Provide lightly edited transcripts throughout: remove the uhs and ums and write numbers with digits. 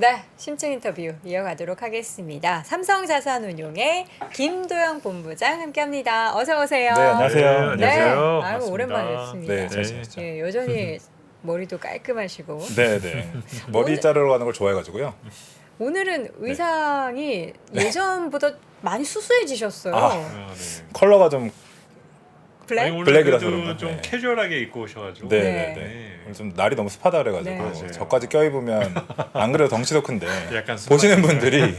네, 심층 인터뷰 이어가도록 하겠습니다. 삼성자산운용의 김도영 본부장 함께합니다. 어서 오세요. 네, 안녕하세요. 네, 네, 안녕하세요. 아유 반갑습니다. 오랜만에 뵙습니다. 네, 잘 네. 지냈죠. 예, 여전히 머리도 깔끔하시고 네, 네. 머리 자르러 가는 걸 좋아해가지고요. 오늘은 의상이 예전보다 많이 수수해지셨어요. 아. 네. 컬러가 좀 블랙? 아니, 오늘 블랙이라서 그래도 그런가? 좀 네. 캐주얼하게 입고 오셔가지고. 네, 네. 네, 네. 오늘 좀 날이 너무 습하다 그래가지고 네. 맞아요. 저까지 껴입으면 안 그래도 덩치도 큰데 약간 보시는 분들이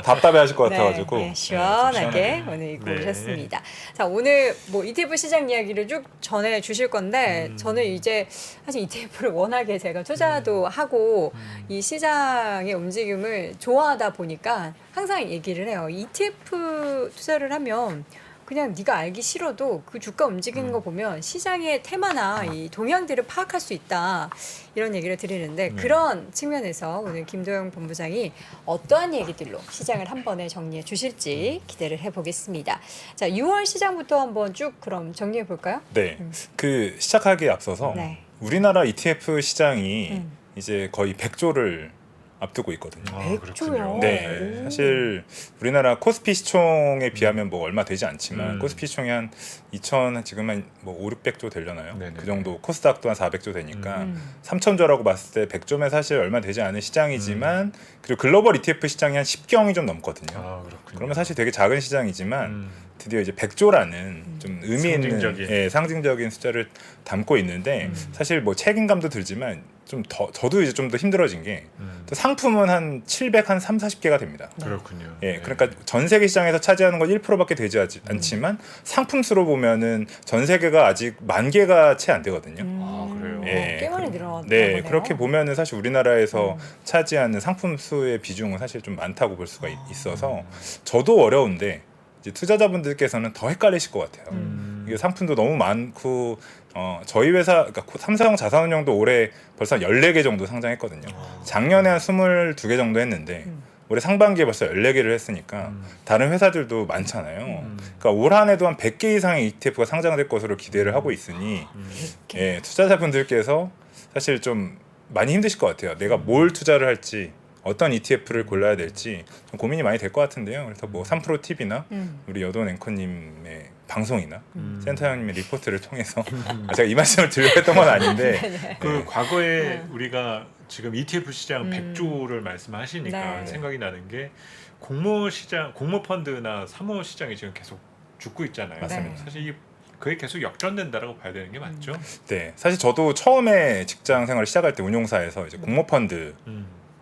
답답해하실 것 네, 같아가지고 네, 시원하게 네, 오늘 입고 네. 오셨습니다. 자, 오늘 뭐 ETF 시장 이야기를 쭉 전해 주실 건데 저는 이제 사실 ETF를 워낙에 제가 투자도 하고 이 시장의 움직임을 좋아하다 보니까 항상 얘기를 해요. ETF 투자를 하면 그냥 네가 알기 싫어도 그 주가 움직이는 거 보면 시장의 테마나 이 동향들을 파악할 수 있다. 이런 얘기를 드리는데 그런 측면에서 오늘 김도영 본부장이 어떠한 얘기들로 시장을 한 번에 정리해 주실지 기대를 해보겠습니다. 자, 6월 시장부터 한번 쭉 그럼 정리해 볼까요? 네. 그 시작하기에 앞서서 네. 우리나라 ETF 시장이 음. 이제 거의 100조를 앞두고 있거든요. 아, 그렇군요. 네, 오. 사실 우리나라 코스피 시총에 비하면 뭐 얼마 되지 않지만 코스피 시총이 한 2천 지금 한뭐 5, 600조 되려나요? 네네. 그 정도 코스닥도 한 400조 되니까 음. 3천조라고 봤을 때 100조면 사실 얼마 되지 않은 시장이지만 그리고 글로벌 ETF 시장이 한 10경이 좀 넘거든요. 아, 그렇군요. 그러면 사실 되게 작은 시장이지만 드디어 이제 100조라는 좀 의미 있는 상징적인. 예, 상징적인 숫자를 담고 있는데 사실 뭐 책임감도 들지만 좀 더 저도 이제 좀 더 힘들어진 게 또 상품은 한 700, 한 3, 40개가 됩니다. 그렇군요. 예, 네. 그러니까 전 세계 시장에서 차지하는 건 1%밖에 되지 않지만 상품 수로 보면은 전 세계가 아직 10,000개가 채 안 되거든요. 아, 그래요? 예, 꽤 많이 그럼- 늘어났다. 네, 그렇게 보면은 사실 우리나라에서 음. 차지하는 상품 수의 비중은 사실 좀 많다고 볼 수가 있어서 저도 어려운데 이제 투자자분들께서는 더 헷갈리실 것 같아요. 이게 상품도 너무 많고 저희 회사 그러니까 삼성 자산운용도 올해 벌써 한 14개 정도 상장했거든요. 작년에 한 22개 정도 했는데 올해 상반기에 벌써 14개를 했으니까 다른 회사들도 많잖아요. 그러니까 올 한 해도 한 100개 이상의 ETF가 상장될 것으로 기대를 하고 있으니 예, 투자자분들께서 사실 좀 많이 힘드실 것 같아요. 내가 뭘 투자를 할지 어떤 ETF를 골라야 될지 좀 고민이 많이 될 것 같은데요. 그래서 뭐 3프로 TV나 우리 여돈 앵커님의 방송이나 센터장님의 리포트를 통해서 제가 이 말씀을 드리려고 했던 건 아닌데 그 과거에 네. 우리가 지금 ETF 시장 100조를 말씀하시니까 네. 생각이 나는 게 공모 시장, 공모 펀드나 사모 시장이 지금 계속 죽고 있잖아요. 맞습니다. 사실 그게 계속 역전된다라고 봐야 되는 게 맞죠? 네, 사실 저도 처음에 직장 생활을 시작할 때 운용사에서 이제 공모펀드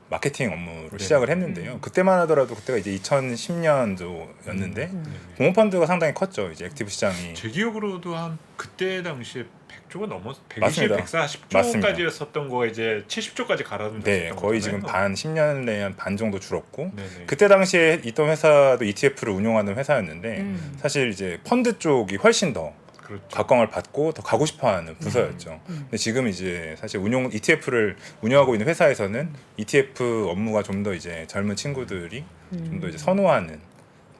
마케팅 업무로 네. 시작을 했는데요. 그때만 하더라도 그때가 이제 2010년도였는데 네. 공모펀드가 상당히 컸죠. 이제 액티브 시장이 제 기억으로도 한 그때 당시에 100조가 넘었 120, 맞습니다. 140조까지 맞습니다. 했었던 거 이제 70조까지 갈아엎는 네, 거의 지금 반 10년 내에 한 반 정도 줄었고 네네. 그때 당시에 있던 회사도 ETF를 운용하는 회사였는데 음. 사실 이제 펀드 쪽이 훨씬 더 그렇죠. 각광을 받고 더 가고 싶어하는 부서였죠. 근데 지금 이제 사실 ETF를 운영하고 있는 회사에서는 ETF 업무가 좀 더 이제 젊은 친구들이 좀 더 이제 선호하는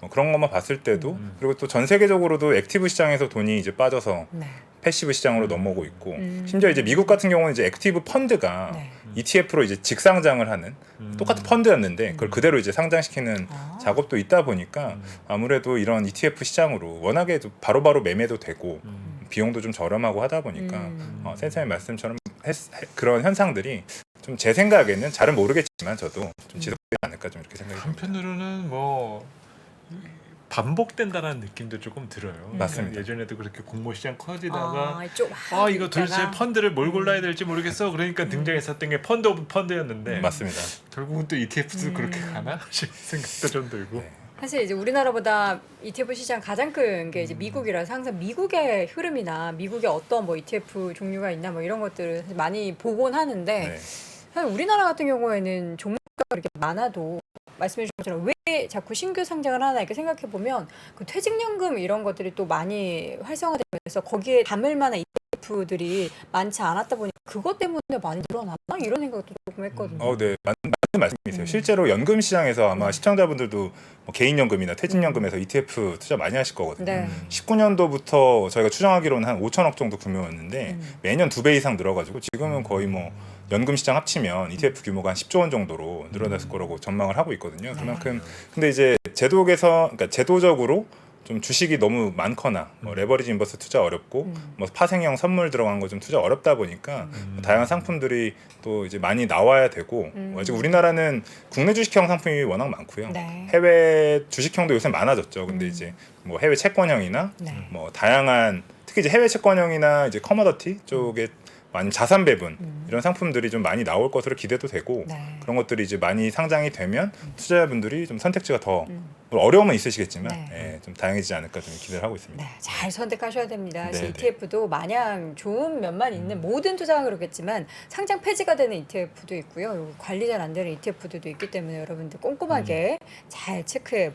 뭐 그런 것만 봤을 때도 그리고 또 전 세계적으로도 액티브 시장에서 돈이 이제 빠져서 네. 패시브 시장으로 넘어오고 있고 심지어 이제 미국 같은 경우는 이제 액티브 펀드가 네. ETF로 이제 직상장을 하는 똑같은 펀드였는데 그걸 그대로 이제 상장시키는 아. 작업도 있다 보니까 아무래도 이런 ETF 시장으로 워낙에 좀 바로바로 매매도 되고 비용도 좀 저렴하고 하다 보니까 센터님 말씀처럼 그런 현상들이 좀 제 생각에는 잘은 모르겠지만 저도 좀 지속되지 않을까 좀 이렇게 생각이 듭니다. 한편으로는 뭐 반복된다라는 느낌도 조금 들어요. 맞습니다. 예전에도 그렇게 공모 시장 커지다가 좀 이거 도대체 펀드를 뭘 골라야 될지 모르겠어. 그러니까 등장했었던 게 펀드 오브 펀드였는데 맞습니다. 결국은 또 ETF도 그렇게 가나 싶은 생각도 좀 들고. 네. 사실 이제 우리나라보다 ETF 시장 가장 큰 게 이제 미국이라서 항상 미국의 흐름이나 미국의 어떤 뭐 ETF 종류가 있나 뭐 이런 것들을 사실 많이 보곤 하는데 네. 사실 우리나라 같은 경우에는 종류가 이렇게 많아도 말씀해 주신 것처럼 왜 자꾸 신규 상장을 하나 이렇게 생각해 보면 그 퇴직연금 이런 것들이 또 많이 활성화되면서 거기에 담을 만한 ETF들이 많지 않았다 보니 그것 때문에 많이 늘어났나 이런 생각도 조금 했거든요. 네. 맞는 말씀이세요. 실제로 연금 시장에서 아마 시청자분들도 뭐 개인연금이나 퇴직연금에서 ETF 투자 많이 하실 거거든요. 네. 19년도부터 저희가 추정하기로는 한 5천억 정도 규모였는데 매년 2배 이상 늘어가지고 지금은 거의 뭐 연금 시장 합치면 ETF 규모가 한 10조 원 정도로 늘어났을 거라고 전망을 하고 있거든요. 그만큼 근데 이제 그러니까 제도적으로 좀 주식이 너무 많거나 뭐 레버리지 인버스 투자 어렵고 뭐 파생형 선물 들어간 거 좀 투자 어렵다 보니까 뭐 다양한 상품들이 또 이제 많이 나와야 되고 아직 우리나라는 국내 주식형 상품이 워낙 많고요. 네. 해외 주식형도 요새 많아졌죠. 근데 이제 뭐 해외 채권형이나 네. 뭐 다양한 특히 이제 해외 채권형이나 이제 커머더티 쪽에 아니면 자산 배분 이런 상품들이 좀 많이 나올 것으로 기대도 되고 네. 그런 것들이 이제 많이 상장이 되면 투자자분들이 좀 선택지가 더 어려움은 있으시겠지만 네. 예, 좀 다양해지지 않을까 좀 기대를 하고 있습니다. 네, 잘 선택하셔야 됩니다. 네, 네. ETF도 마냥 좋은 면만 있는 모든 투자가 그렇겠지만 상장 폐지가 되는 ETF도 있고요. 그리고 관리 잘 안 되는 ETF들도 있기 때문에 여러분들 꼼꼼하게 잘 체크해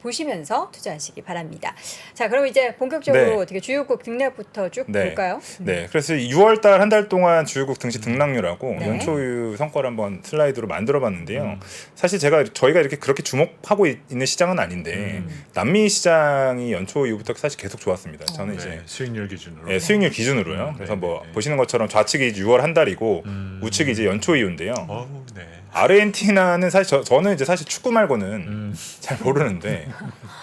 보시면서 투자하시기 바랍니다. 자, 그럼 이제 본격적으로 네. 어떻게 주요국 등락부터 쭉 네. 볼까요? 네, 그래서 6월달 한 달 동안 주요국 증시 등락률하고 네. 연초유 성과를 한번 슬라이드로 만들어봤는데요. 사실 저희가 이렇게 그렇게 주목하고 있는 시장은 아닌데 남미 시장이 연초 이후부터 사실 계속 좋았습니다. 저는 이제 수익률 기준으로. 네, 수익률 기준으로요. 그래서 네, 뭐 네, 네. 보시는 것처럼 좌측이 6월 한 달이고 우측이 이제 연초 이후인데요. 어우, 네. 아르헨티나는 사실 저는 이제 사실 축구 말고는 잘 모르는데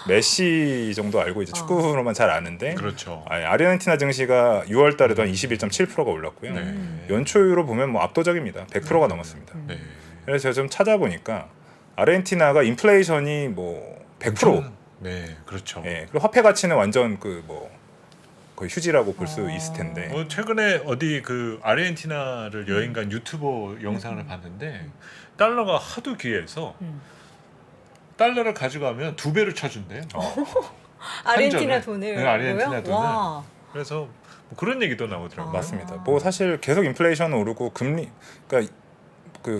메시 정도 알고 이제 축구로만 잘 아는데 그렇죠. 아르헨티나 증시가 6월 달에도 한 21.7%가 올랐고요. 네. 연초유로 보면 뭐 압도적입니다. 100%가 넘었습니다. 네. 그래서 제가 좀 찾아보니까 아르헨티나가 인플레이션이 뭐 100%. 네, 그렇죠. 예. 그리고 화폐 가치는 완전 거의 휴지라고 볼 수 있을 텐데. 최근에 어디 그 아르헨티나를 여행 간 유튜버 영상을 봤는데 달러가 하도 귀해서 달러를 가져가면 2배를 쳐준대요. 아르헨티나 환전을. 돈을 네, 아르헨티나 돈을. 와. 그래서 뭐 그런 얘기도 나오더라고요. 맞습니다. 뭐 사실 계속 인플레이션 오르고 금리, 그러니까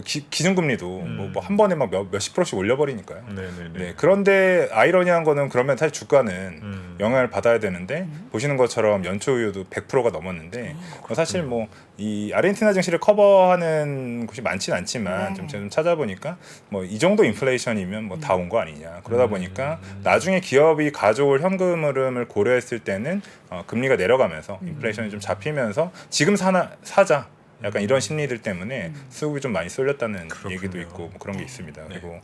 기준금리도 뭐 한 번에 막 몇십 프로씩 올려버리니까요. 네네네. 네, 그런데 아이러니한 거는 그러면 사실 주가는 영향을 받아야 되는데 보시는 것처럼 연초유도 100%가 넘었는데 사실 뭐 이 아르헨티나 증시를 커버하는 곳이 많지는 않지만 네. 좀 찾아보니까 뭐 이 정도 인플레이션이면 뭐 다 온 거 아니냐. 그러다 보니까 나중에 기업이 가져올 현금 흐름을 고려했을 때는 금리가 내려가면서 인플레이션이 좀 잡히면서 지금 사자. 약간 이런 심리들 때문에 수급이 좀 많이 쏠렸다는 그렇군요. 얘기도 있고 뭐 그런 게 있습니다. 네. 그리고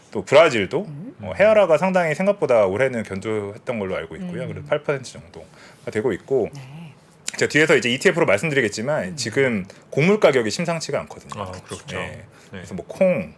또 브라질도 헤아라가 상당히 생각보다 올해는 견조했던 걸로 알고 있고요. 그래서 8% 정도가 되고 있고 네. 제가 뒤에서 이제 ETF로 말씀드리겠지만 지금 곡물 가격이 심상치가 않거든요. 아, 그렇죠. 네. 네. 그래서 뭐 콩,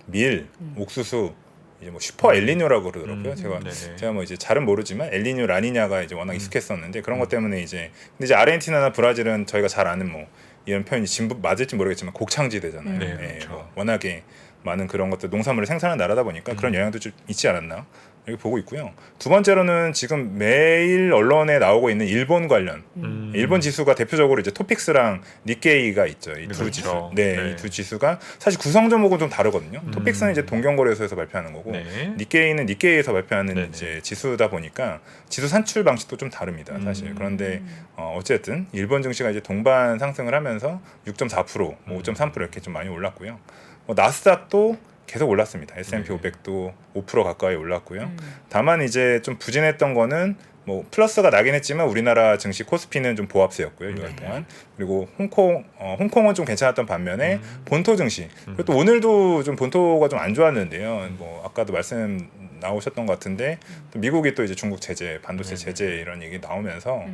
밀, 옥수수 이제 뭐 슈퍼 엘니뇨라고 그러더라고요. 네네. 제가 뭐 이제 잘은 모르지만 엘니뇨, 라니냐가 이제 워낙 익숙했었는데 그런 것 때문에 근데 이제 아르헨티나나 브라질은 저희가 잘 아는 뭐 이런 표현이 맞을지 모르겠지만 곡창지대잖아요. 네, 예, 그렇죠. 뭐 워낙에 많은 그런 것들 농산물을 생산하는 나라다 보니까 그런 영향도 좀 있지 않았나 이렇게 보고 있고요. 두 번째로는 지금 매일 언론에 나오고 있는 일본 관련 일본 지수가 대표적으로 이제 토픽스랑 니케이가 있죠. 이 두 그렇죠. 지수. 네, 네. 이 두 지수가 사실 구성 종목은 좀 다르거든요. 토픽스는 이제 동경거래소에서 발표하는 거고 네. 니케이는 니케이에서 발표하는 네네. 이제 지수다 보니까 지수 산출 방식도 좀 다릅니다. 사실. 그런데 어쨌든 일본 증시가 이제 동반 상승을 하면서 6.4%, 뭐 5.3% 이렇게 좀 많이 올랐고요. 뭐 나스닥도 계속 올랐습니다. S&P 네. 500도 5% 가까이 올랐고요. 다만 이제 좀 부진했던 거는 뭐 플러스가 나긴 했지만 우리나라 증시 코스피는 좀 보합세였고요. 6월 동안. 그리고 홍콩은 좀 괜찮았던 반면에 본토 증시. 그리고 또 오늘도 좀 본토가 좀 안 좋았는데요. 뭐 아까도 말씀 나오셨던 것 같은데 또 미국이 또 이제 중국 제재, 반도체 제재 이런 얘기 나오면서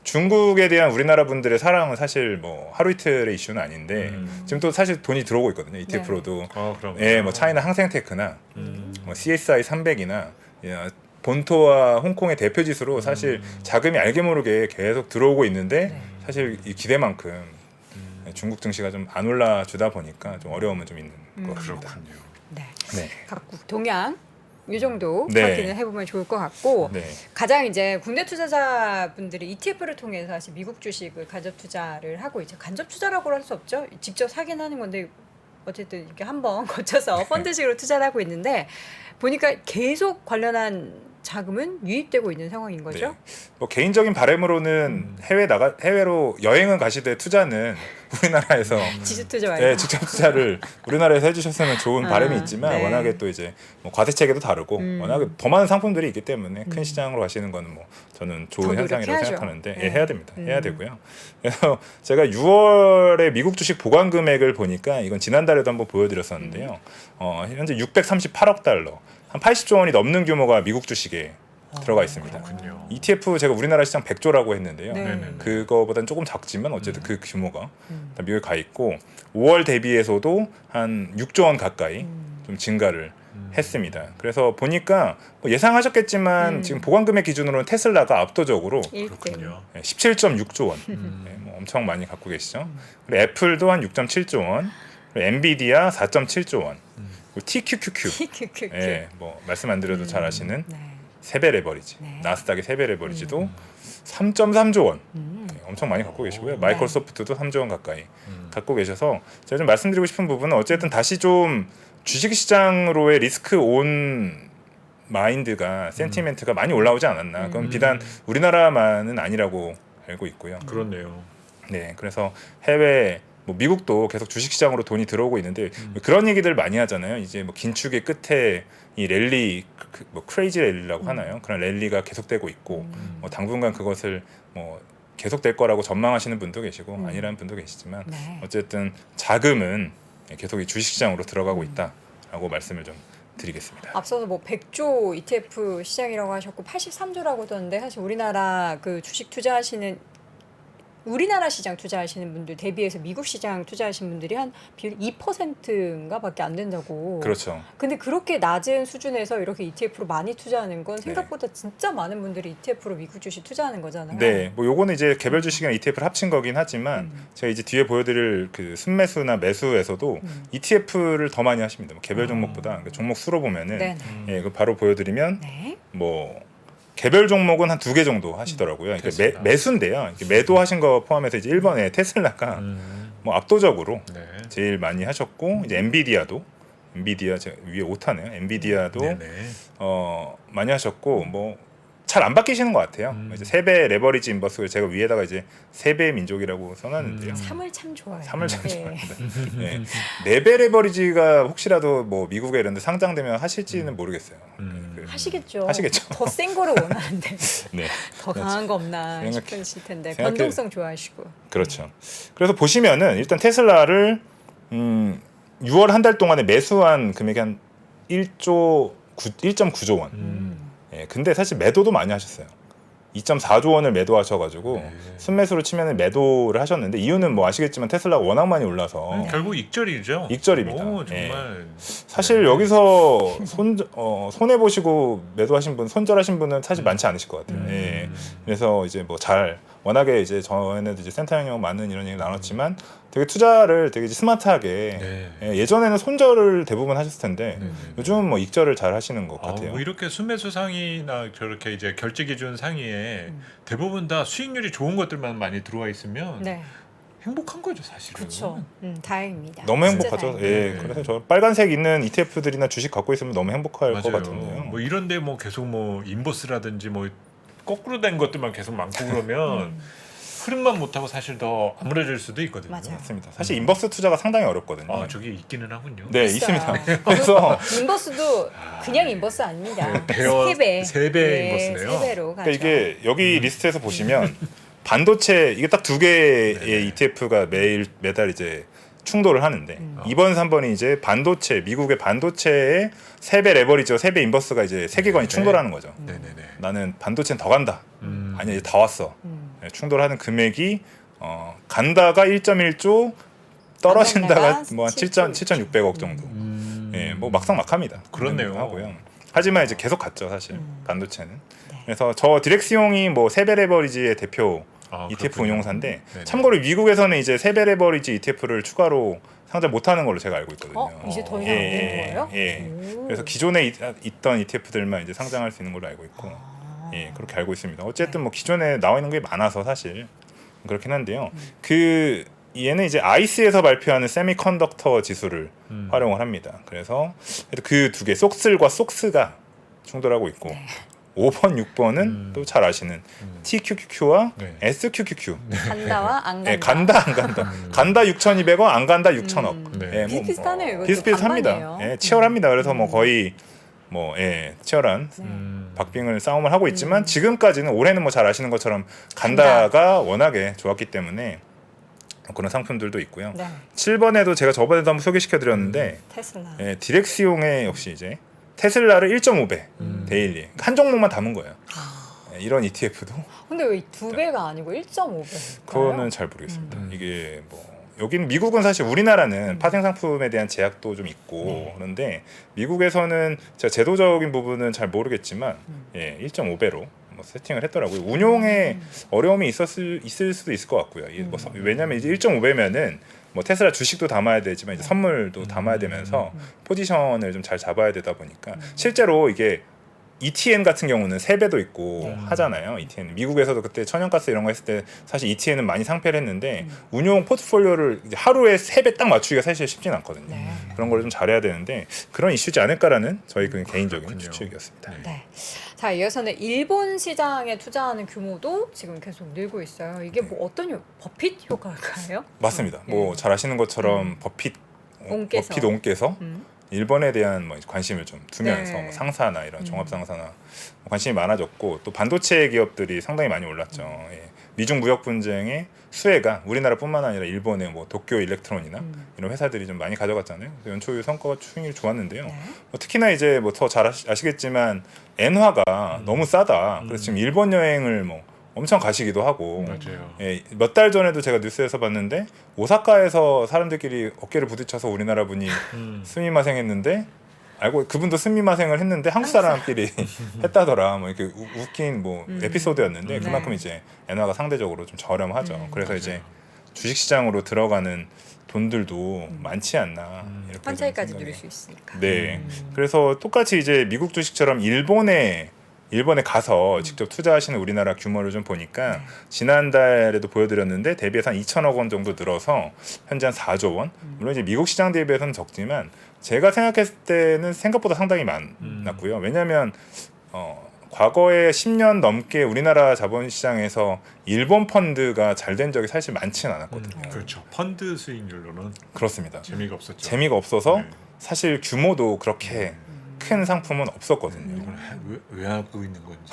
중국에 대한 우리나라 분들의 사랑은 사실 뭐 하루 이틀의 이슈는 아닌데 지금 또 사실 돈이 들어오고 있거든요. ETF로도. 그럼. 예, 뭐 차이나 항생테크나 뭐 CSI 300이나 본토와 홍콩의 대표 지수로 사실 자금이 알게 모르게 계속 들어오고 있는데 사실 이 기대만큼 중국 증시가 좀 안 올라주다 보니까 좀 어려움은 좀 있는 것 같습니다. 그렇군요. 네. 네. 각국 동향 이 정도 네. 확인을 해보면 좋을 것 같고 네. 가장 이제 국내 투자자분들이 ETF를 통해서 사실 미국 주식을 간접 투자를 하고 있죠. 간접 투자라고 할 수 없죠. 직접 사긴 하는 건데 어쨌든 이렇게 한번 거쳐서 펀드식으로 투자를 하고 있는데 보니까 계속 관련한 자금은 유입되고 있는 상황인 거죠? 네. 뭐 개인적인 바람으로는 해외로 여행은 가시되 투자는 우리나라에서 지수 투자 말고. 네, 직접 투자를 우리나라에서 해주셨으면 좋은 아, 바람이 있지만 네. 워낙에 또 이제 뭐 과세 체계도 다르고 워낙에 더 많은 상품들이 있기 때문에 큰 시장으로 가시는 거는 뭐 저는 더 좋은 현상이라고 노력해야죠. 생각하는데 네. 예, 해야 됩니다. 해야 되고요. 그래서 제가 6월에 미국 주식 보관 금액을 보니까 이건 지난달에도 한번 보여드렸었는데요. 현재 638억 달러, 한 80조 원이 넘는 규모가 미국 주식에 들어가 있습니다. 그렇군요. ETF 제가 우리나라 시장 100조라고 했는데요. 네. 네네. 그거보다는 조금 작지만 어쨌든 그 규모가 다 미국에 가 있고 5월 대비해서도 한 6조 원 가까이 좀 증가를 했습니다. 그래서 보니까 뭐 예상하셨겠지만 지금 보관금액 기준으로는 테슬라가 압도적으로 1등. 그렇군요. 17.6조 원, 네, 뭐 엄청 많이 갖고 계시죠. 그리고 애플도 한 6.7조 원, 그리고 엔비디아 4.7조 원, 그리고 TQQQ, 예, 뭐 말씀 안 드려도 잘 아시는 네. 세배 레버리지, 네. 나스닥의 세배 레버리지도 3.3조 원, 네, 엄청 많이 갖고 계시고요. 마이크로소프트도 3조 원 가까이 갖고 계셔서 제가 좀 말씀드리고 싶은 부분은 어쨌든 다시 좀 주식시장으로의 리스크 온 마인드가 센티멘트가 많이 올라오지 않았나. 그건 비단 우리나라만은 아니라고 알고 있고요. 그렇네요. 네, 그래서 해외 뭐 미국도 계속 주식시장으로 돈이 들어오고 있는데 그런 얘기들 많이 하잖아요. 이제 뭐 긴축의 끝에 이 랠리, 뭐 크레이지 랠리라고 하나요? 그런 랠리가 계속되고 있고 뭐 당분간 그것을 뭐 계속될 거라고 전망하시는 분도 계시고 아니라는 분도 계시지만 네. 어쨌든 자금은 계속 이 주식시장으로 들어가고 있다라고 말씀을 좀 드리겠습니다. 앞서서 뭐 100조 ETF 시장이라고 하셨고 83조라고 하던데 사실 우리나라 그 주식 투자하시는 우리나라 시장 투자하시는 분들 대비해서 미국 시장 투자하시는 분들이 한 비율 2%인가 밖에 안 된다고. 그렇죠. 근데 그렇게 낮은 수준에서 이렇게 ETF로 많이 투자하는 건 생각보다 진짜 많은 분들이 ETF로 미국 주식 투자하는 거잖아요. 네, 뭐 요거는 이제 개별 주식이나 ETF를 합친 거긴 하지만 제가 이제 뒤에 보여드릴 그 순매수나 매수에서도 ETF를 더 많이 하십니다. 뭐 개별 종목보다 그러니까 종목 수로 보면은 네. 예, 그 바로 보여드리면 네. 뭐 개별 종목은 한 2개 정도 하시더라고요. 그러니까 테슬라. 매수인데요. 이렇게 매도하신 거 포함해서 이제 1번에 테슬라가 뭐 압도적으로 네. 제일 많이 하셨고 이제 엔비디아 제가 위에 5타네요. 엔비디아도 네네. 많이 하셨고 뭐 잘 안 바뀌시는 것 같아요. 이제 세배 레버리지 인버스를 제가 위에다가 이제 세배의 민족이라고 써놨는데요. 3을 참 좋아해요. 3을 참 네. 좋아합니다. 네. 네배 레버리지가 혹시라도 뭐 미국에 이런 데 상장되면 하실지는 모르겠어요. 그, 하시겠죠. 하시겠죠. 더 센 거를 원하는데 네. 더 강한 거 없나 생각해- 싶으실 텐데 생각해- 변동성 좋아하시고. 그렇죠. 그래서 보시면은 일단 테슬라를 6월 한 달 동안에 매수한 금액이 한 1.9조 원. 예, 근데 사실 매도도 많이 하셨어요. 2.4조 원을 매도하셔가지고 네. 순매수로 치면은 매도를 하셨는데 이유는 뭐 아시겠지만 테슬라가 워낙 많이 올라서 결국 익절이죠. 익절입니다. 오, 예. 정말. 사실 여기서 손해 보시고 매도하신 분, 손절하신 분은 사실 많지 않으실 것 같아요. 예. 그래서 이제 뭐 잘 워낙에 이제 전에도 이제 센터 형님 많은 이런 얘기 나눴지만 되게 투자를 되게 이제 스마트하게 네. 예, 예전에는 손절을 대부분 하셨을 텐데 네. 요즘은 뭐 익절을 잘 하시는 것 같아요. 뭐 이렇게 순매수 상위나 저렇게 이제 결제 기준 상위에 대부분 다 수익률이 좋은 것들만 많이 들어와 있으면 네. 행복한 거죠, 사실은. 그렇죠. 다행입니다. 너무 진짜 행복하죠. 다행이에요. 예, 네. 그래서 저 빨간색 있는 ETF들이나 주식 갖고 있으면 너무 행복할 것 맞아요. 같은데요. 뭐 이런데 뭐 계속 뭐 인버스라든지 뭐 거꾸로 된 것들만 계속 많고 그러면 흐름만 못하고 사실 더 암울해질 수도 있거든요. 맞아요. 맞습니다. 사실 인버스 투자가 상당히 어렵거든요. 아, 저기 있기는 하군요. 네, 있어요. 있습니다. 그래서 인버스도 그냥 인버스 아닙니다. 네, 배워- 3배. 세 배 인버스네요. 3배로 가죠. 그러니까 이게 여기 리스트에서 보시면 반도체 이게 딱 두 개의 네네. ETF가 매달 이제 충돌을 하는데 2번, 3번이 이제 반도체 미국의 반도체의 3배 레버리지와 3배 인버스가 이제 세계관이 네. 충돌하는 거죠. 네네네. 나는 반도체는 더 간다. 아니야 이제 다 왔어. 네, 충돌하는 금액이 간다가 1.1조 떨어진다가 간다가 뭐 한 7,600억 정도. 예, 뭐 막상막합니다. 그렇네요. 하고요. 하지만 이제 계속 갔죠 사실 반도체는. 그래서 저 디렉스용이 뭐 세배 레버리지의 대표 아, ETF 그렇군요. 운용사인데 네네. 참고로 미국에서는 이제 세배 레버리지 ETF를 추가로 상장 못하는 걸로 제가 알고 있거든요. 이제 더 이상 안 되는 거예요? 예. 오. 그래서 기존에 있던 ETF들만 이제 상장할 수 있는 걸로 알고 있고, 예, 그렇게 알고 있습니다. 어쨌든 뭐 기존에 나와 있는 게 많아서 사실 그렇긴 한데요. 그 얘는 이제 아이스에서 발표하는 세미컨덕터 지수를 활용을 합니다. 그래서 그 두 개, 속슬과 속스가 충돌하고 있고 5번, 6번은 또 잘 아시는 TQQQ와 네. SQQQ. 간다와 안 간다. 예, 간다 안 간다. 간다 6,200원, 안 간다 6,000억. 네. 예, 뭐, 비슷비슷하네요. 이것도 비슷비슷합니다. 반반이에요. 예, 치열합니다. 그래서 뭐 거의 뭐 치열한 네. 박빙을 싸움을 하고 있지만 지금까지는 올해는 뭐 잘 아시는 것처럼 간다가 워낙에 좋았기 때문에 그런 상품들도 있고요. 네. 7번에도 제가 저번에도 한번 소개시켜 드렸는데 테슬라. 디렉시용의 역시 이제 테슬라를 1.5배 데일리 한 종목만 담은 거예요. 예, 이런 ETF도 근데 왜 2배가 아니고 1.5배? 그거는 잘 모르겠습니다. 이게 뭐 여기는 미국은 사실 우리나라는 파생 상품에 대한 제약도 좀 있고 그런데 미국에서는 제가 제도적인 부분은 잘 모르겠지만 1.5배로 뭐 세팅을 했더라고요. 운용에 어려움이 있을 수도 있을 것 같고요. 왜냐하면 이제 1.5배면은 뭐 테슬라 주식도 담아야 되지만 이제 선물도 담아야 되면서 포지션을 좀 잘 잡아야 되다 보니까 실제로 이게 ETN 같은 경우는 3배도 있고 하잖아요. ETN 미국에서도 그때 천연가스 이런 거 했을 때 사실 ETN은 많이 상패를 했는데 운용 포트폴리오를 이제 하루에 3배 딱 맞추기가 사실 쉽진 않거든요. 네. 그런 걸 좀 잘해야 되는데 그런 이슈지 않을까라는 저희 그 개인적인 그렇군요. 추측이었습니다. 네. 자, 이어서는 일본 시장에 투자하는 규모도 지금 계속 늘고 있어요. 이게 뭐 어떤 버핏 효과일까요? 맞습니다. 뭐 잘 아시는 것처럼 버핏 옹께서 일본에 대한 뭐 관심을 좀 두면서 네. 뭐 상사나 이런 종합 상사나 뭐 관심이 많아졌고 또 반도체 기업들이 상당히 많이 올랐죠. 예. 미중 무역 분쟁의 수혜가 우리나라뿐만 아니라 일본의 뭐 도쿄 일렉트론이나 이런 회사들이 좀 많이 가져갔잖아요. 그래서 연초유 성과가 충분히 좋았는데요. 네. 뭐 특히나 이제 뭐 더 잘 아시겠지만 엔화가 너무 싸다. 그래서 지금 일본 여행을 뭐 엄청 가시기도 하고 맞아요. 예, 몇 달 전에도 제가 뉴스에서 봤는데 오사카에서 사람들끼리 어깨를 부딪혀서 우리나라 분이 스미마생 했는데 알고 그분도 스미마생을 했는데 한국 사람끼리 했다더라. 뭐 이렇게 웃긴 뭐 에피소드였는데 그만큼 이제 엔화가 상대적으로 좀 저렴하죠. 그래서 이제 주식 시장으로 들어가는 돈들도 많지 않나 이렇게 환차익까지 좀 누릴 생각이- 수 있으니까. 네. 그래서 똑같이 이제 미국 주식처럼 일본에 가서 직접 투자하시는 우리나라 규모를 좀 보니까 지난달에도 보여드렸는데 대비해서 한 2천억 원 정도 늘어서 현재 한 4조 원. 물론 이제 미국 시장 대비해서는 적지만 제가 생각했을 때는 생각보다 상당히 많았고요. 왜냐하면 과거에 10년 넘게 우리나라 자본시장에서 일본 펀드가 잘 된 적이 사실 많지는 않았거든요. 그렇죠. 펀드 수익률로는 그렇습니다. 재미가 없었죠. 재미가 없어서 네. 사실 규모도 그렇게 큰 상품은 없었거든요. 이걸 왜 하고 있는 건지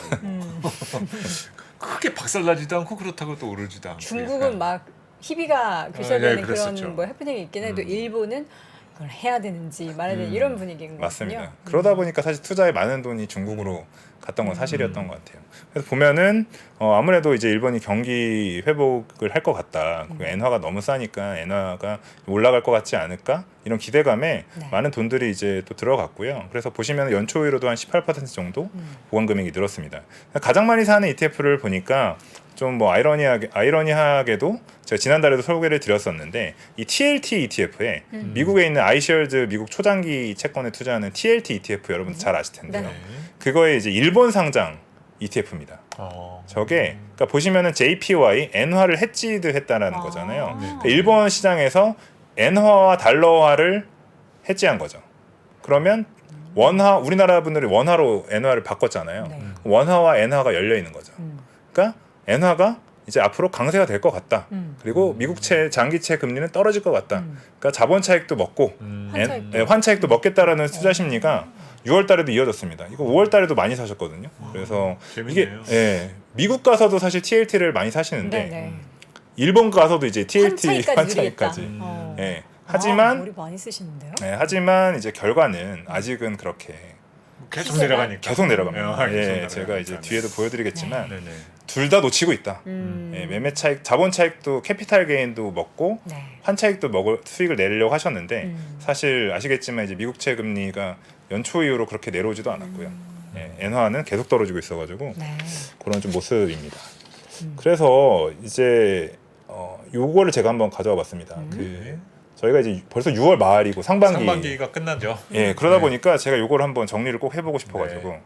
크게 박살나지도 않고 그렇다고 또 오르지도 않고 중국은 약간. 막 희비가 글쎄되는 그랬었죠. 그런 뭐 해프닝이 있긴 해도 일본은 이걸 해야 되는지 말아야 되는지 이런 분위기인 것 맞습니다. 같군요. 그러다 보니까 사실 투자에 많은 돈이 중국으로 갔던 건 사실이었던 것 같아요. 그래서 보면은 아무래도 이제 일본이 경기 회복을 할 것 같다. 그 엔화가 너무 싸니까 엔화가 올라갈 것 같지 않을까? 이런 기대감에 네. 많은 돈들이 이제 또 들어갔고요. 그래서 보시면 연초이로도 한 18% 정도 보관 금액이 늘었습니다. 가장 많이 사는 ETF를 보니까 좀 뭐 아이러니하게도 제가 지난달에도 소개를 드렸었는데 이 TLT ETF에 미국에 있는 아이셔즈 미국 초장기 채권에 투자하는 TLT ETF 여러분들 잘 아실 텐데요. 네. 그거에 이제 일본 상장 ETF입니다. 저게 그러니까 보시면은 JPY 엔화를 해지드 했다라는 거잖아요. 그러니까 일본 시장에서 엔화와 달러화를 해지한 거죠. 그러면 원화 우리나라 분들이 원화로 엔화를 바꿨잖아요. 네. 원화와 엔화가 열려 있는 거죠. 그러니까 엔화가 이제 앞으로 강세가 될 것 같다. 그리고 미국채 장기채 금리는 떨어질 것 같다. 그러니까 자본 차익도 먹고 환차익도 먹겠다라는 투자 심리가 6월 달에도 이어졌습니다. 이거 5월 달에도 많이 사셨거든요. 그래서 재밌네요. 이게 미국 가서도 사실 TLT를 많이 사시는데 네네. 일본 가서도 이제 TLT 환차익까지 환차익까지. 누리겠다. 예. 하지만 하지만 우리 많이 쓰시는데요? 하지만 이제 결과는 아직은 그렇게 계속 내려가니까. 계속 내려갑니다. 계속 예, 내려가니까. 제가 이제 뒤에도 보여드리겠지만 네네. 둘 다 놓치고 있다. 예, 매매 차익, 자본 차익도 캐피탈 게인도 먹고 네. 환차익도 먹을 수익을 내려고 하셨는데 사실 아시겠지만 이제 미국채 금리가 연초 이후로 그렇게 내려오지도 않았고요. 예, 엔화는 계속 떨어지고 있어가지고 네. 그런 좀 모습입니다. 그래서 이제 요거를 제가 한번 가져와 봤습니다. 그 저희가 이제 벌써 6월 말이고 상반기가 끝나죠. 예, 그러다 네. 보니까 제가 요걸 한번 정리를 꼭 해보고 싶어가지고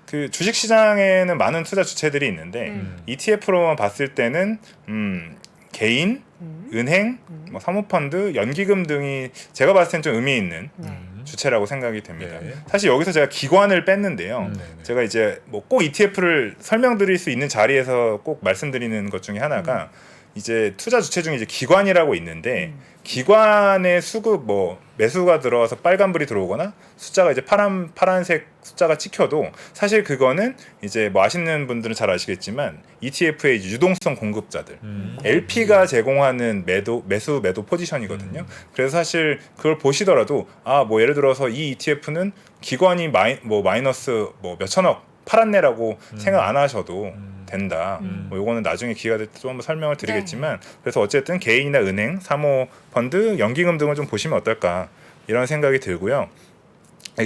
그 주식 시장에는 많은 투자 주체들이 있는데 ETF로만 봤을 때는 개인, 은행, 뭐 사모펀드, 연기금 등이 제가 봤을 땐 좀 의미 있는 주체라고 생각이 됩니다. 네. 사실 여기서 제가 기관을 뺐는데요. 네네. 제가 이제 뭐 꼭 ETF를 설명드릴 수 있는 자리에서 꼭 말씀드리는 것 중에 하나가 이제 투자 주체 중에 이제 기관이라고 있는데 기관의 수급 뭐 매수가 들어와서 빨간불이 들어오거나 숫자가 이제 파란색 숫자가 찍혀도 사실 그거는 이제 뭐 아시는 분들은 잘 아시겠지만 ETF의 이제 유동성 공급자들 LP가 제공하는 매수 포지션이거든요. 그래서 사실 그걸 보시더라도 아 뭐 예를 들어서 이 ETF는 기관이 마이너스 뭐 몇천억 팔았네라고 생각 안 하셔도 된다. 뭐 요거는 나중에 기회가 될 때 좀 한번 설명을 드리겠지만 그래서 어쨌든 개인이나 은행, 사모펀드, 연기금 등을 좀 보시면 어떨까 이런 생각이 들고요.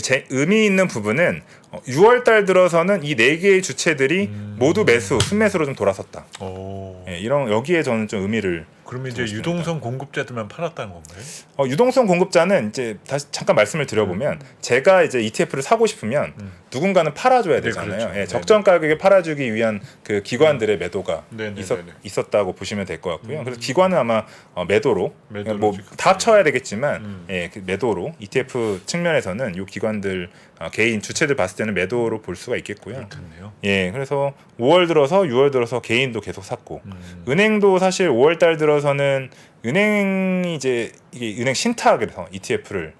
제 의미 있는 부분은 6월 달 들어서는 이 4개의 주체들이 모두 순매수로 좀 돌아섰다. 오. 예, 이런 여기에 저는 좀 의미를 그러면 이제 두고 싶습니다. 유동성 공급자들만 팔았다는 건가요? 유동성 공급자는 이제 다시 잠깐 말씀을 드려보면 제가 이제 ETF를 사고 싶으면 누군가는 팔아줘야 네, 되잖아요. 그렇죠. 예, 적정 가격에 팔아주기 위한 그 기관들의 매도가 네네네네. 있었다고 보시면 될 것 같고요. 그래서 기관은 아마 매도로 뭐 지금. 다 합쳐야 되겠지만 예, 그 매도로 ETF 측면에서는 이 기관들 개인 주체들 봤을 때는 매도로 볼 수가 있겠고요. 그렇네요. 예, 그래서 5월 들어서 6월 들어서 개인도 계속 샀고 은행도 사실 5월 달 들어서는 은행이 이제 이게 은행 신탁에서 ETF를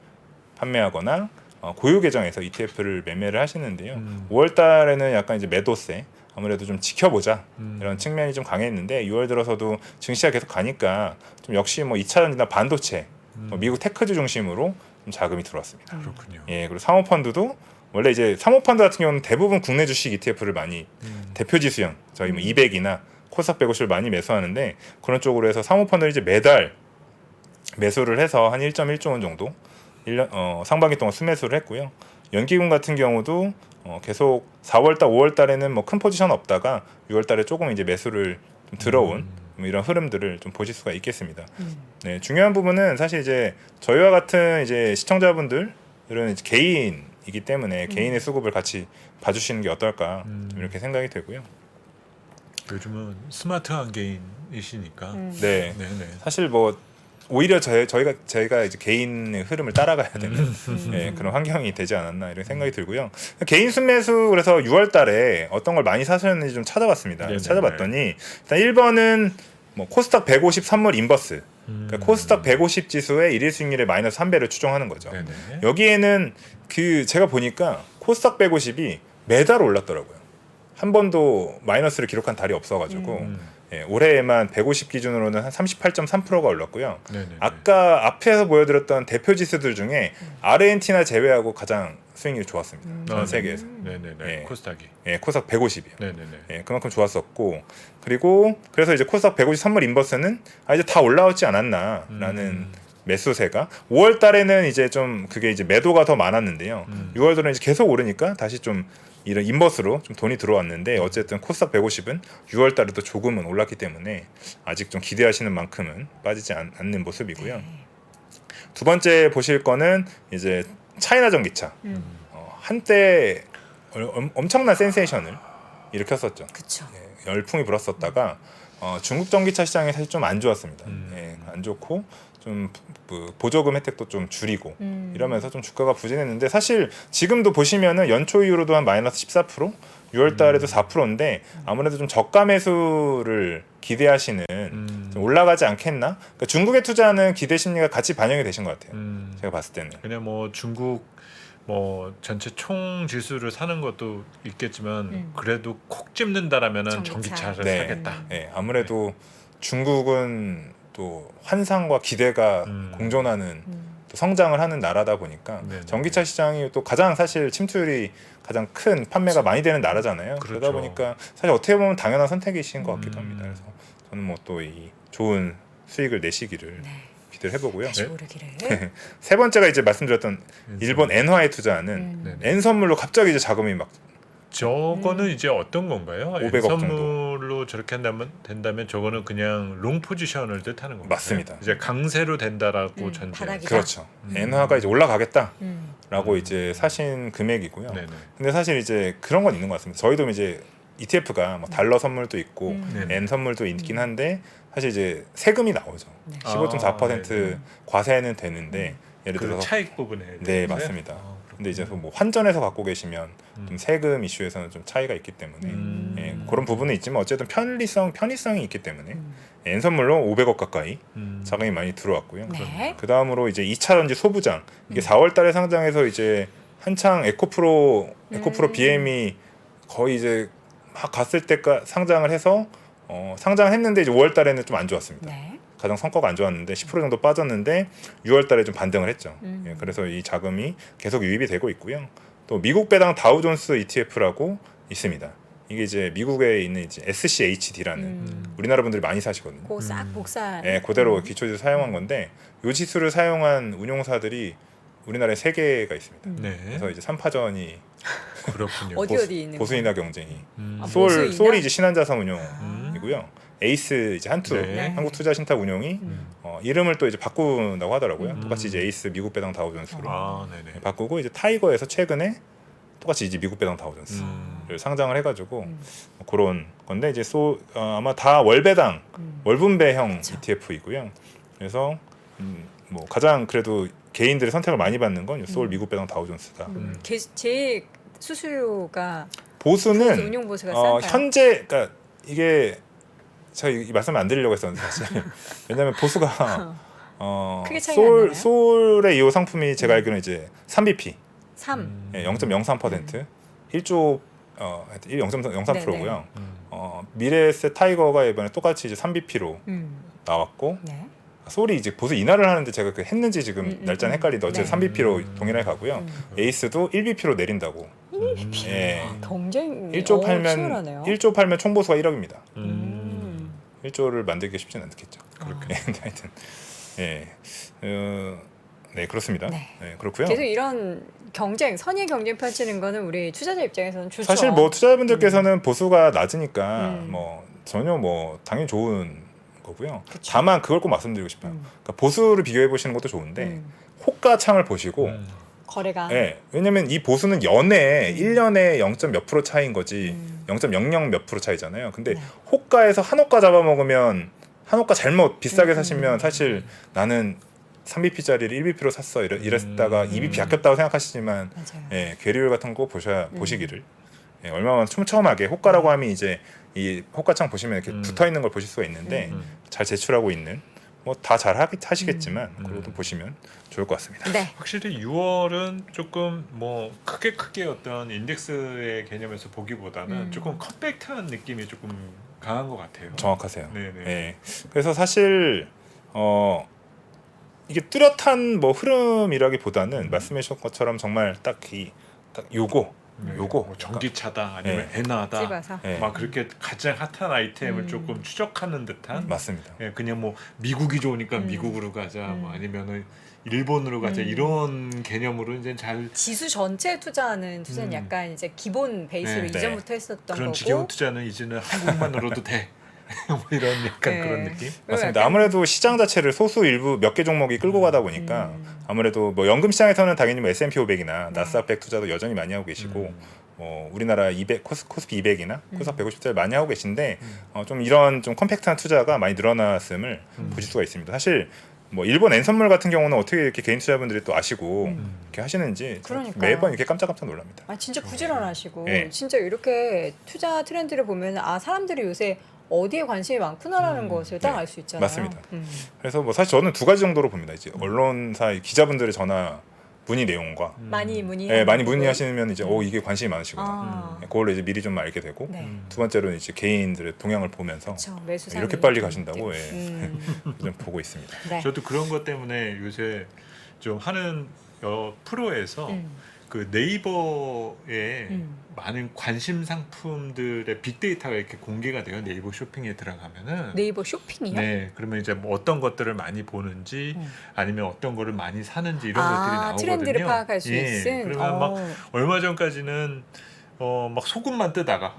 판매하거나 고유 계정에서 ETF를 매매를 하시는데요. 5월 달에는 약간 이제 매도세 아무래도 좀 지켜보자 이런 측면이 좀 강했는데 6월 들어서도 증시가 계속 가니까 좀 역시 뭐 2차 전지나 반도체, 뭐 미국 테크주 중심으로 좀 자금이 들어왔습니다. 그렇군요. 예, 그리고 사모펀드도 원래 이제 사모펀드 같은 경우는 대부분 국내 주식 ETF를 많이 대표 지수형 저희 뭐 200이나 코스닥 150을 많이 매수하는데 그런 쪽으로 해서 사모펀드를 이제 매달 매수를 해서 한 1.1조 원 정도 1년 상반기 동안 순매수를 했고요. 연기금 같은 경우도 계속 4월 달, 5월 달에는 뭐 큰 포지션 없다가 6월 달에 조금 이제 매수를 좀 들어온 뭐 이런 흐름들을 좀 보실 수가 있겠습니다. 네, 중요한 부분은 사실 이제 저희와 같은 이제 시청자분들은 이제 개인이기 때문에 개인의 수급을 같이 봐주시는 게 어떨까 좀 이렇게 생각이 되고요. 요즘은 스마트한 개인이시니까. 네, 네네. 사실 뭐 오히려 저희가 이제 개인의 흐름을 따라가야 되는 예, 그런 환경이 되지 않았나 이런 생각이 들고요. 개인 순매수 그래서 6월 달에 어떤 걸 많이 사셨는지 좀 찾아봤습니다. 네네네. 찾아봤더니 일단 1번은 뭐 코스닥 150 선물 인버스. 그러니까 코스닥 150 지수의 일일 수익률의 마이너스 3배를 추정하는 거죠. 네네. 여기에는 그 제가 보니까 코스닥 150이 매달 올랐더라고요. 한 번도 마이너스를 기록한 달이 없어가지고 예, 올해에만 150 기준으로는 한 38.3%가 올랐고요. 네네네. 아까 앞에서 보여드렸던 대표 지수들 중에 아르헨티나 제외하고 가장 수익률이 좋았습니다. 전 세계에서. 네네네. 예. 코스닥이. 예, 코스닥 150이요. 네네네. 예, 그만큼 좋았었고 그리고 그래서 이제 코스닥 150 선물 인버스는 이제 다 올라오지 않았나라는 매수세가 5월 달에는 이제 좀 그게 이제 매도가 더 많았는데요. 6월 달에 이제 계속 오르니까 다시 좀 이런 인버스로 좀 돈이 들어왔는데 어쨌든 코스닥 150은 6월 달에도 조금은 올랐기 때문에 아직 좀 기대하시는 만큼은 빠지지 않는 모습이고요. 두 번째 보실 거는 이제 차이나 전기차. 한때 엄청난 센세이션을 일으켰었죠. 그렇죠. 예, 열풍이 불었었다가 중국 전기차 시장이 사실 좀 안 좋았습니다. 예, 안 좋고 좀 보조금 혜택도 좀 줄이고 이러면서 좀 주가가 부진했는데 사실 지금도 보시면은 연초 이후로도 한 마이너스 14%, 6월 달에도 4%인데 아무래도 좀 저가 매수를 기대하시는 좀 올라가지 않겠나? 그러니까 중국에 투자하는 기대 심리가 같이 반영이 되신 것 같아요. 제가 봤을 때는. 그냥 뭐 중국 뭐 전체 총 지수를 사는 것도 있겠지만 그래도 콕 집는다라면은 전기차. 전기차를 네. 사겠다. 예, 아무래도 중국은 또 환상과 기대가 공존하는 또 성장을 하는 나라다 보니까 네네. 전기차 시장이 또 가장 사실 침투율이 가장 큰 판매가 많이 되는 나라잖아요. 그렇죠. 그러다 보니까 사실 어떻게 보면 당연한 선택이신 것 같기도 합니다. 그래서 저는 뭐 또 이 좋은 수익을 내시기를 기대를 해보고요. 다시 네. 오르기를. 세 번째가 이제 말씀드렸던 일본 엔화에 투자하는 네네. 엔 선물로 갑자기 이제 자금이 막 저거는 이제 어떤 건가요? 500억 정도. 선물로 저렇게 된다면 저거는 그냥 롱 포지션을 뜻하는 건가요? 맞습니다. 이제 강세로 된다라고 전제. 바닥이다. 그렇죠. 엔화가 이제 올라가겠다라고 음. 이제 사신 금액이고요. 네네. 근데 사실 이제 그런 건 있는 것 같습니다. 저희도 이제 ETF가 뭐 달러 선물도 있고 네네. 엔 선물도 있긴 한데 사실 이제 세금이 나오죠. 네. 15.4% 네네. 과세는 되는데 예를 그 들어서 차익 부분에 네 대해서요? 맞습니다. 아, 근데 이제 뭐 환전해서 갖고 계시면 좀 세금 이슈에서는 좀 차이가 있기 때문에 예, 그런 부분은 있지만 어쨌든 편의성이 있기 때문에 예, 엔선물로 500억 가까이 자금이 많이 들어왔고요. 네. 그 다음으로 이제 2차 전지 소부장 이게 4월달에 상장해서 이제 한창 에코프로 BM이 거의 이제 막 갔을 때까 상장을 해서 상장했는데 이제 5월달에는 좀 안 좋았습니다. 네. 가장 성과가 안 좋았는데 10% 정도 빠졌는데 6월달에 좀 반등을 했죠. 예, 그래서 이 자금이 계속 유입이 되고 있고요. 또 미국 배당 다우존스 ETF라고 있습니다. 이게 이제 미국에 있는 이제 SCHD라는 우리나라 분들이 많이 사시거든요. 그 싹 복사. 예, 그대로 기초지수 사용한 건데 이 지수를 사용한 운용사들이 우리나라에 3개가 있습니다. 네. 그래서 이제 3파전이 그렇군요. 어디 있는 보수인화 경쟁이 아, 소울 보수인화? 소울이 이제 신한자산 운용이고요. 에이스 이제 한투 네. 한국투자신탁 운용이 이름을 또 이제 바꾼다고 하더라고요. 똑같이 이제 에이스 미국 배당 다우존스로 아, 네네. 바꾸고 이제 타이거에서 최근에 똑같이 이제 미국 배당 다우존스를 상장을 해가지고 그런 건데 이제 아마 다 월배당 월분배형 ETF이고요. 그래서 뭐 가장 그래도 개인들이 선택을 많이 받는 건 소울 미국 배당 다우존스다. 제일 수수료가 보수는 운용 보수가 싼가요? 현재 그러니까 이게 제가 이 말씀 안 드리려고 했었는데 사실 왜냐하면 보수가 크게 차이가 안 나나요? 소울의 이 상품이 제가 알기로는 이제 3BP 3. 예, 0.03% 1조 0.03%고요. 미래에셋 타이거가 이번에 똑같이 이제 3BP로 나왔고 네. 소울이 이제 보수 인하를 하는데 제가 그 했는지 지금 날짜는 헷갈리는데 어쨌든 네. 3BP로 동일하게 가고요. 에이스도 1BP로 내린다고. 1BP. 예. 경쟁 1조 팔면 치열하네요. 1조 팔면 총보수가 1억입니다. 1조를 만들기 쉽진 않겠죠. 그렇군요. 근데 하여튼 네 그렇습니다. 네. 네, 그렇고요. 계속 이런 경쟁, 선의 경쟁 펼치는 거는 우리 투자자 입장에서는 좋죠. 사실 뭐 투자자분들께서는 보수가 낮으니까 뭐 전혀 뭐 당연히 좋은 거고요. 다만 그걸 꼭 말씀드리고 싶어요. 그러니까 보수를 비교해 보시는 것도 좋은데 호가창을 보시고 거래가 네, 왜냐면 이 보수는 연에 1년에 0. 몇 프로 차이인 거지 0.00 몇 프로 차이잖아요. 근데 호가에서 한 호가 잡아먹으면 한 호가 잘못 비싸게 사시면 사실 나는 3BP짜리를 1BP로 샀어 이랬다가 2BP 아꼈다고 생각하시지만 맞아요. 예, 괴리율 같은 거 보시기를 예, 얼마나 촘촘하게 호가라고 하면 이제 이 호가창 보시면 이렇게 붙어 있는 걸 보실 수가 있는데 잘 제출하고 있는 뭐 다 잘 하시겠지만 그것도 보시면 좋을 것 같습니다. 네. 확실히 6월은 조금 뭐 크게 어떤 인덱스의 개념에서 보기보다는 조금 컴팩트한 느낌이 조금 강한 것 같아요. 정확하세요. 네네. 예. 그래서 사실 이게 뚜렷한 뭐 흐름이라기보다는 말씀해 주신 것처럼 정말 딱 요거 뭐 전기차다 아니면 엔화다 집어서. 예. 막 그렇게 가장 핫한 아이템을 조금 추적하는 듯한 맞습니다. 예, 그냥 뭐 미국이 좋으니까 미국으로 가자 뭐 아니면은 일본으로 가자 이런 개념으로 이제 잘 지수 전체에 투자하는 투자는 약간 이제 기본 베이스로 네. 이전부터 했었던 그런 거고. 지겨운 투자는 이제는 한국만으로도 돼. 뭐 이런 약간 네. 그런 느낌. 맞습니다. 약간- 아무래도 시장 자체를 소수 일부 몇 개 종목이 끌고 가다 보니까 아무래도 뭐 연금 시장에서는 당연히 뭐 S&P 500이나 나스닥 100 투자도 여전히 많이 하고 계시고 우리나라 200 코스피 200이나 코스닥 150들 많이 하고 계신데 좀 이런 좀 컴팩트한 투자가 많이 늘어났음을 보실 수가 있습니다. 사실 뭐 일본 엔선물 같은 경우는 어떻게 이렇게 개인 투자분들이 또 아시고 이렇게 하시는지 그러니까요. 매번 이렇게 깜짝깜짝 놀랍니다. 아 진짜 부지런하시고 네. 진짜 이렇게 투자 트렌드를 보면 아 사람들이 요새 어디에 관심이 많구나라는 것을 딱 네. 알 수 있잖아요. 맞습니다. 그래서 뭐 사실 저는 두 가지 정도로 봅니다. 이제 언론사 기자분들의 전화 문의 내용과 많이 문의. 예, 많이 문의하시면 이제 이게 관심이 많으시구나. 아. 그걸로 이제 미리 좀 알게 되고 네. 두 번째로는 이제 개인들의 동향을 보면서 그렇죠. 매수 이렇게 빨리 가신다고 예, 음. 좀 보고 있습니다. 네. 저도 그런 것 때문에 요새 좀 하는 프로에서 그 네이버에 많은 관심 상품들의 빅데이터가 이렇게 공개가 돼요. 네이버 쇼핑에 들어가면은. 네이버 쇼핑이요? 네, 그러면 이제 뭐 어떤 것들을 많이 보는지 아니면 어떤 거를 많이 사는지 이런 것들이 나오거든요. 트렌드를 파악할 수 예, 있은. 그러면 막 얼마 전까지는 막 소금만 뜨다가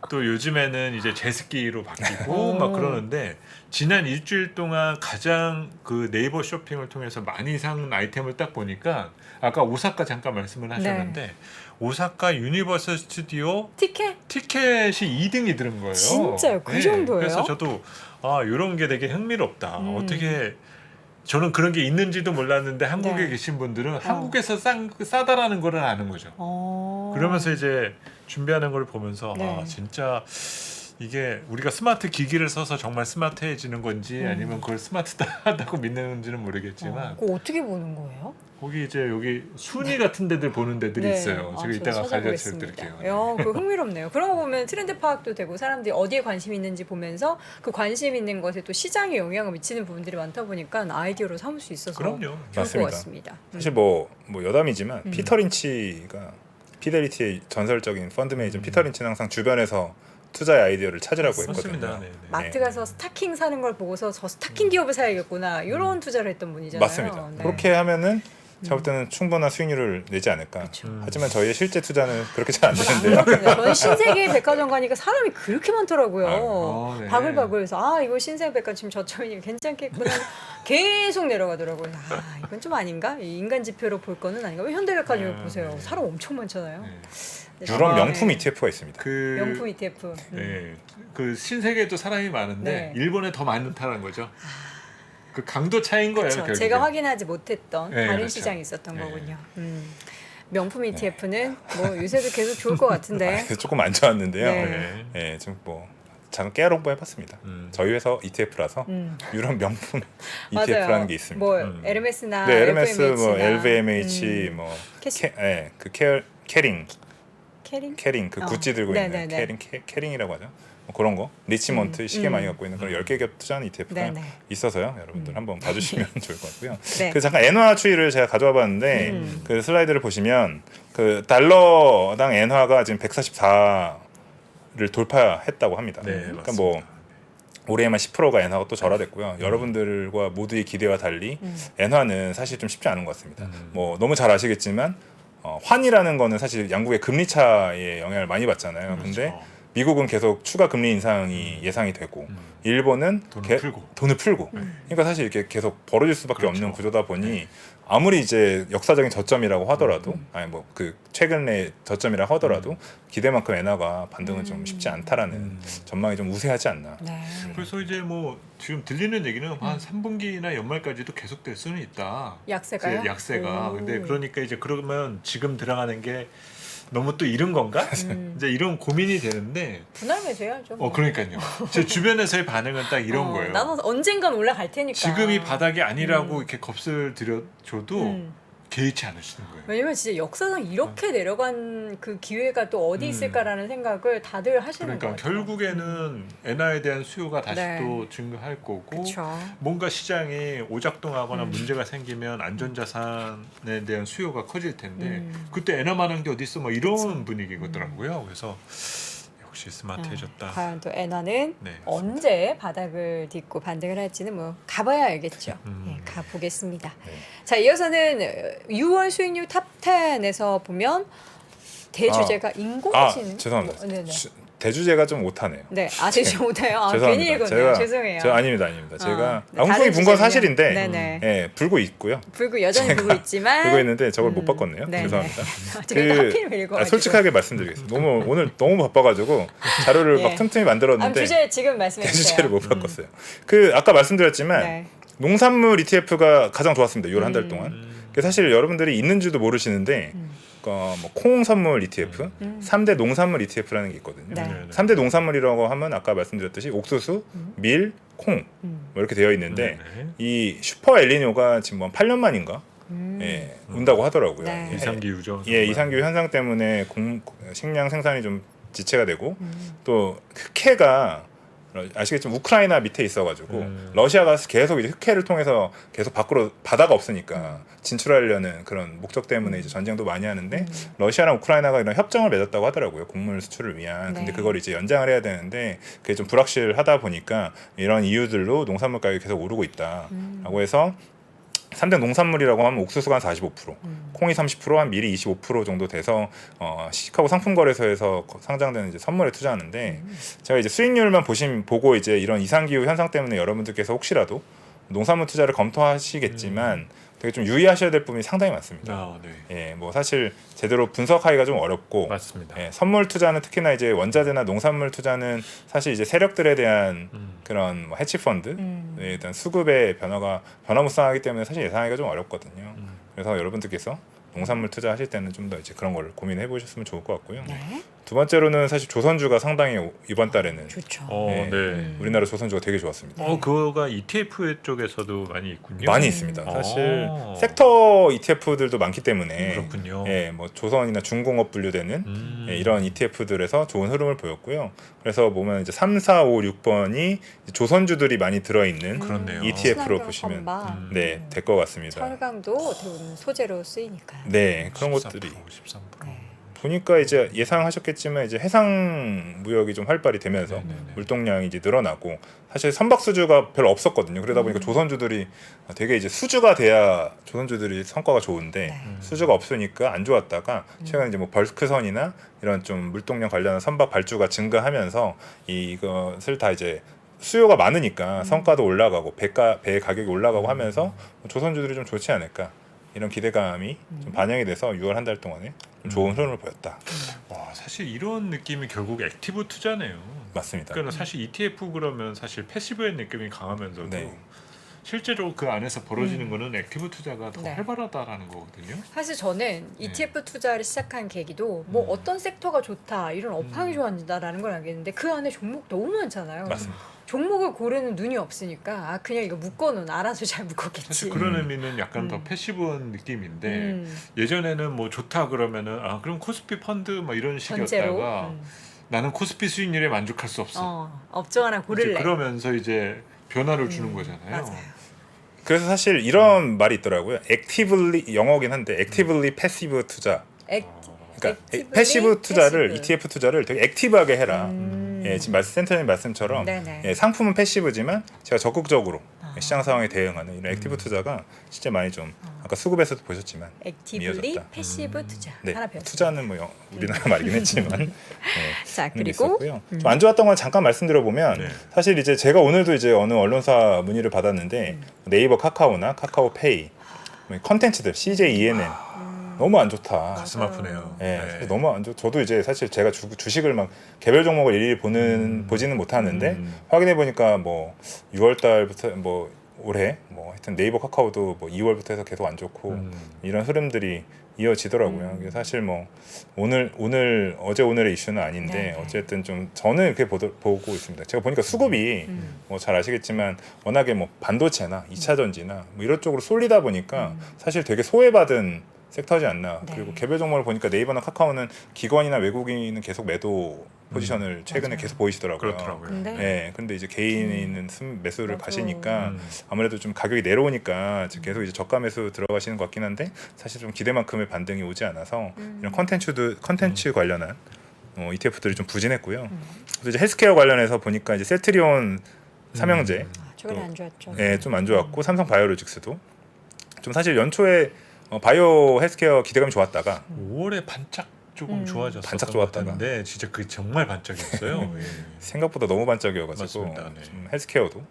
또 요즘에는 이제 제습기로 바뀌고 막 그러는데 지난 일주일 동안 가장 그 네이버 쇼핑을 통해서 많이 산 아이템을 딱 보니까 아까 오사카 잠깐 말씀을 하셨는데 오사카 유니버설 스튜디오 티켓? 티켓이 2등이 들은 거예요. 진짜요? 그 정도예요? 그래서 저도 이런 게 되게 흥미롭다. 어떻게 저는 그런 게 있는지도 몰랐는데 한국에 네. 계신 분들은 한국에서 싸다라는 걸 아는 거죠. 그러면서 이제 준비하는 걸 보면서 네. 아 진짜 이게 우리가 스마트 기기를 써서 정말 스마트해지는 건지 아니면 그걸 스마트하다고 믿는지는 모르겠지만 그거 어떻게 보는 거예요? 거기 이제 여기 순위 같은 데들 보는 데들이 있어요. 아, 제가 저도 이따가 가르쳐 찾아보겠습니다. 드릴게요. 그거 흥미롭네요. 그런 거 보면 트렌드 파악도 되고 사람들이 어디에 관심이 있는지 보면서 그 관심 있는 것에 또 시장에 영향을 미치는 부분들이 많다 보니까 아이디어로 삼을 수 있어서 그럼요. 좋을 맞습니다. 것 같습니다. 사실 뭐 여담이지만 피터 린치가 피델리티의 전설적인 펀드 매니저 피터 린치는 항상 주변에서 투자의 아이디어를 찾으라고 맞습니다. 했거든요. 네, 네. 마트 가서 스타킹 사는 걸 보고서 저 스타킹 기업을 사야겠구나 이런 투자를 했던 분이잖아요. 맞습니다. 네. 그렇게 하면은 제가 볼 때는 충분한 수익률을 내지 않을까. 하지만 저희의 실제 투자는 그렇게 잘 안 되는데요. 저는 신세계 백화점 가니까 사람이 그렇게 많더라고요. 네. 바글바글해서 아 이거 신세계 백화점 지금 저점이니까 괜찮겠구나 계속 내려가더라고요. 아 이건 좀 아닌가? 이 인간 지표로 볼 거는 아닌가? 왜 현대백화점 보세요. 네. 사람 엄청 많잖아요. 네. 근데 유럽 정말 명품 ETF가 있습니다. 그 명품 ETF. 네. 그 신세계에도 사람이 많은데 네. 일본에 더 많다는 거죠. 그 강도 차이인 거예요. 그렇죠. 결국에. 제가 확인하지 못했던 네, 다른 그렇죠. 시장이 있었던 네. 거군요. 명품 ETF는 뭐 요새도 계속 좋을 것 같은데. 조금 안 좋았는데요. 네. 네. 좀 뭐 잠깐 깨알 홍보 해봤습니다. 저희 회사 ETF라서 유럽 명품 ETF라는 맞아요. 게 있습니다. 뭐 에르메스나 네, 에르메스, 뭐 LVMH 나, LVMH, 뭐 캐시- 그 캐링 캐링? 그 구찌 들고 있는 네네네. 캐링이라고 하죠. 뭐 그런 거 리치먼트 시계 많이 갖고 있는 그런 10개 기업 투자하는 ETF가 네네. 있어서요. 여러분들 한번 봐주시면 좋을 것 같고요. 네. 그 잠깐 엔화 추이를 제가 가져와 봤는데 그 슬라이드를 보시면 그 달러당 엔화가 지금 144를 돌파했다고 합니다. 네, 그러니까 뭐 올해에만 10%가 엔화가 또 절하됐고요. 여러분들과 모두의 기대와 달리 엔화는 사실 좀 쉽지 않은 것 같습니다. 뭐 너무 잘 아시겠지만 환이라는 거는 사실 양국의 금리 차에 영향을 많이 받잖아요. 근데 그렇죠. 미국은 계속 추가 금리 인상이 예상이 되고 일본은 돈을 풀고 그러니까 사실 이렇게 계속 벌어질 수밖에 그렇죠. 없는 구조다 보니 아무리 이제 역사적인 저점이라고 하더라도 아니 뭐 그 최근의 저점이라고 하더라도 기대만큼 엔화가 반등은 좀 쉽지 않다라는 전망이 좀 우세하지 않나. 네. 그래서 이제 뭐 지금 들리는 얘기는 한 3분기나 연말까지도 계속될 수는 있다. 약세가요? 이제 약세가. 오. 근데 그러니까 이제 그러면 지금 들어가는 게 너무 또 이른 건가? 이제 이런 고민이 되는데. 분할 매수해야죠. 그러니까요. 제 주변에서의 반응은 딱 이런 거예요. 나는 언젠간 올라갈 테니까. 지금이 바닥이 아니라고 이렇게 겁을 들여줘도 개의치 않으시는 거예요. 왜냐면 진짜 역사상 이렇게 내려간 그 기회가 또 어디 있을까라는 생각을 다들 하시는 그러니까 것 같아요. 결국에는 엔화에 대한 수요가 다시 네. 또 증가할 거고 그렇죠. 뭔가 시장이 오작동하거나 문제가 생기면 안전자산에 대한 수요가 커질 텐데 그때 엔화만한 게 어디 있어 뭐 이런 분위기거든요. 그래서 역시 스마트해졌다. 과연 또 엔화는 네, 언제 바닥을 딛고 반등을 할지는 뭐 가봐야 알겠죠. 예, 가보겠습니다. 자, 이어서는 6월 수익률 탑 10에서 보면 대주제가 인공지능. 죄송합니다. 네네. 대주제가 좀 오타네요. 네, 제가 못해요. 괜히 죄송합니다. 읽었네요. 죄송해요. 아닙니다. 제가 네, 홍콩이 다른 분 건 주제군요. 사실인데 네네. 예, 불고 있고요. 불고 여전히 불고 있지만 불고 있는데 저걸 못 바꿨네요. 네네. 죄송합니다. 제가 하필 읽어가지고. 솔직하게 말씀드리겠습니다. 오늘 너무 바빠가지고 자료를 예. 막 틈틈이 만들었는데 주제 지금 말씀해 주세요. 대주제를 못 바꿨어요. 그 아까 말씀드렸지만 네. 농산물 ETF가 가장 좋았습니다. 6월 한 달 동안. 사실 여러분들이 있는지도 모르시는데 뭐 콩 선물 ETF, 3대 농산물 ETF라는 게 있거든요. 네. 3대 농산물이라고 하면 아까 말씀드렸듯이 옥수수, 밀, 콩 뭐 이렇게 되어 있는데 이 슈퍼 엘니뇨가 지금 한 8년 만인가 온다고 하더라고요. 네. 이상기후죠. 예, 이상기후 현상 때문에 식량 생산이 좀 지체가 되고 또 흑해가 아시겠지만 우크라이나 밑에 있어가지고 러시아가 계속 이제 흑해를 통해서 계속 밖으로 바다가 없으니까 진출하려는 그런 목적 때문에 이제 전쟁도 많이 하는데 러시아랑 우크라이나가 이런 협정을 맺었다고 하더라고요. 곡물 수출을 위한. 근데 네. 그걸 이제 연장을 해야 되는데 그게 좀 불확실하다 보니까 이런 이유들로 농산물 가격이 계속 오르고 있다라고 해서 3대 농산물이라고 하면 옥수수가 한 45%, 콩이 30%, 한 밀이 25% 정도 돼서 시카고 상품거래소에서 상장되는 이제 선물에 투자하는데 제가 이제 수익률만 보고 이제 이런 이상기후 현상 때문에 여러분들께서 혹시라도 농산물 투자를 검토하시겠지만 되게 좀 유의하셔야 될 부분이 상당히 많습니다. 아, 네. 예, 뭐 사실 제대로 분석하기가 좀 어렵고 맞습니다. 예, 선물 투자는 특히나 이제 원자재나 농산물 투자는 사실 이제 세력들에 대한 그런 뭐 해치 펀드에 대한 수급의 변화무쌍하기 때문에 사실 예상하기가 좀 어렵거든요. 그래서 여러분들께서 농산물 투자하실 때는 좀 더 이제 그런 걸 고민해 보셨으면 좋을 것 같고요. 네. 두 번째로는 사실 조선주가 상당히 이번 달에는 좋죠. 네. 네. 우리나라 조선주가 되게 좋았습니다. 그거가 ETF 쪽에서도 많이 있군요. 많이 있습니다. 사실 아. 섹터 ETF들도 많기 때문에 그렇군요. 예, 뭐 조선이나 중공업 분류되는 예, 이런 ETF들에서 좋은 흐름을 보였고요. 그래서 보면 이제 3, 4, 5, 6번이 조선주들이 많이 들어있는 그렇네요. ETF로 친환경 보시면 선박, 네, 될 것 같습니다. 철강도 어떻게 보면 소재로 쓰이니까요. 네, 그런 13%, 것들이 13%. 보니까 이제 예상하셨겠지만 이제 해상 무역이 좀 활발히 되면서 네네네. 물동량이 이제 늘어나고 사실 선박 수주가 별로 없었거든요. 그러다 보니까 조선주들이 되게 이제 수주가 돼야 조선주들이 성과가 좋은데 네. 수주가 없으니까 안 좋았다가 최근 이제 뭐 벌크선이나 이런 좀 물동량 관련한 선박 발주가 증가하면서 이것을 다 이제 수요가 많으니까 성과도 올라가고 배 가격이 올라가고 하면서 조선주들이 좀 좋지 않을까 이런 기대감이 좀 반영이 돼서 6월 한 달 동안에 좀 좋은 흐름을 보였다. 와, 사실 이런 느낌이 결국 액티브 투자네요. 맞습니다. 그러니까 사실 ETF 그러면 사실 패시브의 느낌이 강하면서도 네. 실제로 그 안에서 벌어지는 거는 액티브 투자가 더 네. 활발하다라는 거거든요. 사실 저는 ETF 투자를 시작한 계기도 뭐 어떤 섹터가 좋다 이런 업황이 좋아진다라는 걸 알겠는데 그 안에 종목 너무 많잖아요. 맞습니다. 종목을 고르는 눈이 없으니까 그냥 이거 묶어놓은 알아서 잘 묶었겠지. 사실 그런 의미는 약간 더 패시브한 느낌인데 예전에는 뭐 좋다 그러면은 그럼 코스피 펀드 뭐 이런 전체로 식이었다가 나는 코스피 수익률에 만족할 수 없어. 업종 하나 이제 고를래. 그러면서 이제 변화를 주는 거잖아요. 맞아요. 그래서 사실 이런 말이 있더라고요. 액티블리 영어긴 한데 액티블리 패시브 투자. 그러니까 액티블리 패시브 투자를 패시브. ETF 투자를 되게 액티브하게 해라. 예, 지금 센터님 말씀처럼 네네. 예, 상품은 패시브지만 제가 적극적으로 시장 상황에 대응하는 이런 액티브 투자가 실제 많이 좀 아까 수급에서도 보셨지만 액티블리 이어졌다. 패시브 투자 네, 하나 배웠어요. 투자는 뭐 우리나라 말이긴 했지만 네, 자 그런 게 그리고 있었고요. 좀 안 좋았던 건 잠깐 말씀드려 보면 네. 사실 이제 제가 오늘도 이제 어느 언론사 문의를 받았는데 네이버 카카오나 카카오페이 컨텐츠들 CJ ENN 너무 안 좋다. 가슴 아프네요. 예, 너무 안 좋. 저도 이제 사실 제가 주식을 막 개별 종목을 일일이 보지는 못하는데 확인해 보니까 뭐 6월 달부터 뭐 올해 뭐 하여튼 네이버 카카오도 뭐 2월부터 해서 계속 안 좋고 이런 흐름들이 이어지더라고요. 그래서 사실 뭐 오늘 어제 오늘의 이슈는 아닌데 네. 어쨌든 좀 저는 그렇게 보고 있습니다. 제가 보니까 수급이 뭐 잘 아시겠지만 워낙에 뭐 반도체나 2차 전지나 뭐 이런 쪽으로 쏠리다 보니까 사실 되게 소외받은 섹터지 않나. 네. 그리고 개별 종목을 보니까 네이버나 카카오는 기관이나 외국인은 계속 매도 포지션을 최근에 맞아요. 계속 보이시더라고요. 그렇더라고요. 근데 네, 근데 이제 개인은 매수를 맞아. 가시니까 아무래도 좀 가격이 내려오니까 지금 계속 이제 저가 매수 들어가시는 것 같긴 한데 사실 좀 기대만큼의 반등이 오지 않아서 이런 컨텐츠 관련한 ETF들이 좀 부진했고요. 그래서 이제 헬스케어 관련해서 보니까 이제 셀트리온 삼형제 최근에 안 좋았죠. 네, 좀 안 좋았고 삼성 바이오로직스도 좀 사실 연초에 바이오 헬스케어 기대감이 좋았다가 5월에 반짝 조금 좋아졌었던 반짝 좋았다가. 것 같은데 진짜 그 정말 반짝이었어요. 예. 생각보다 너무 반짝이어가지고 맞습니다. 네. 좀 헬스케어도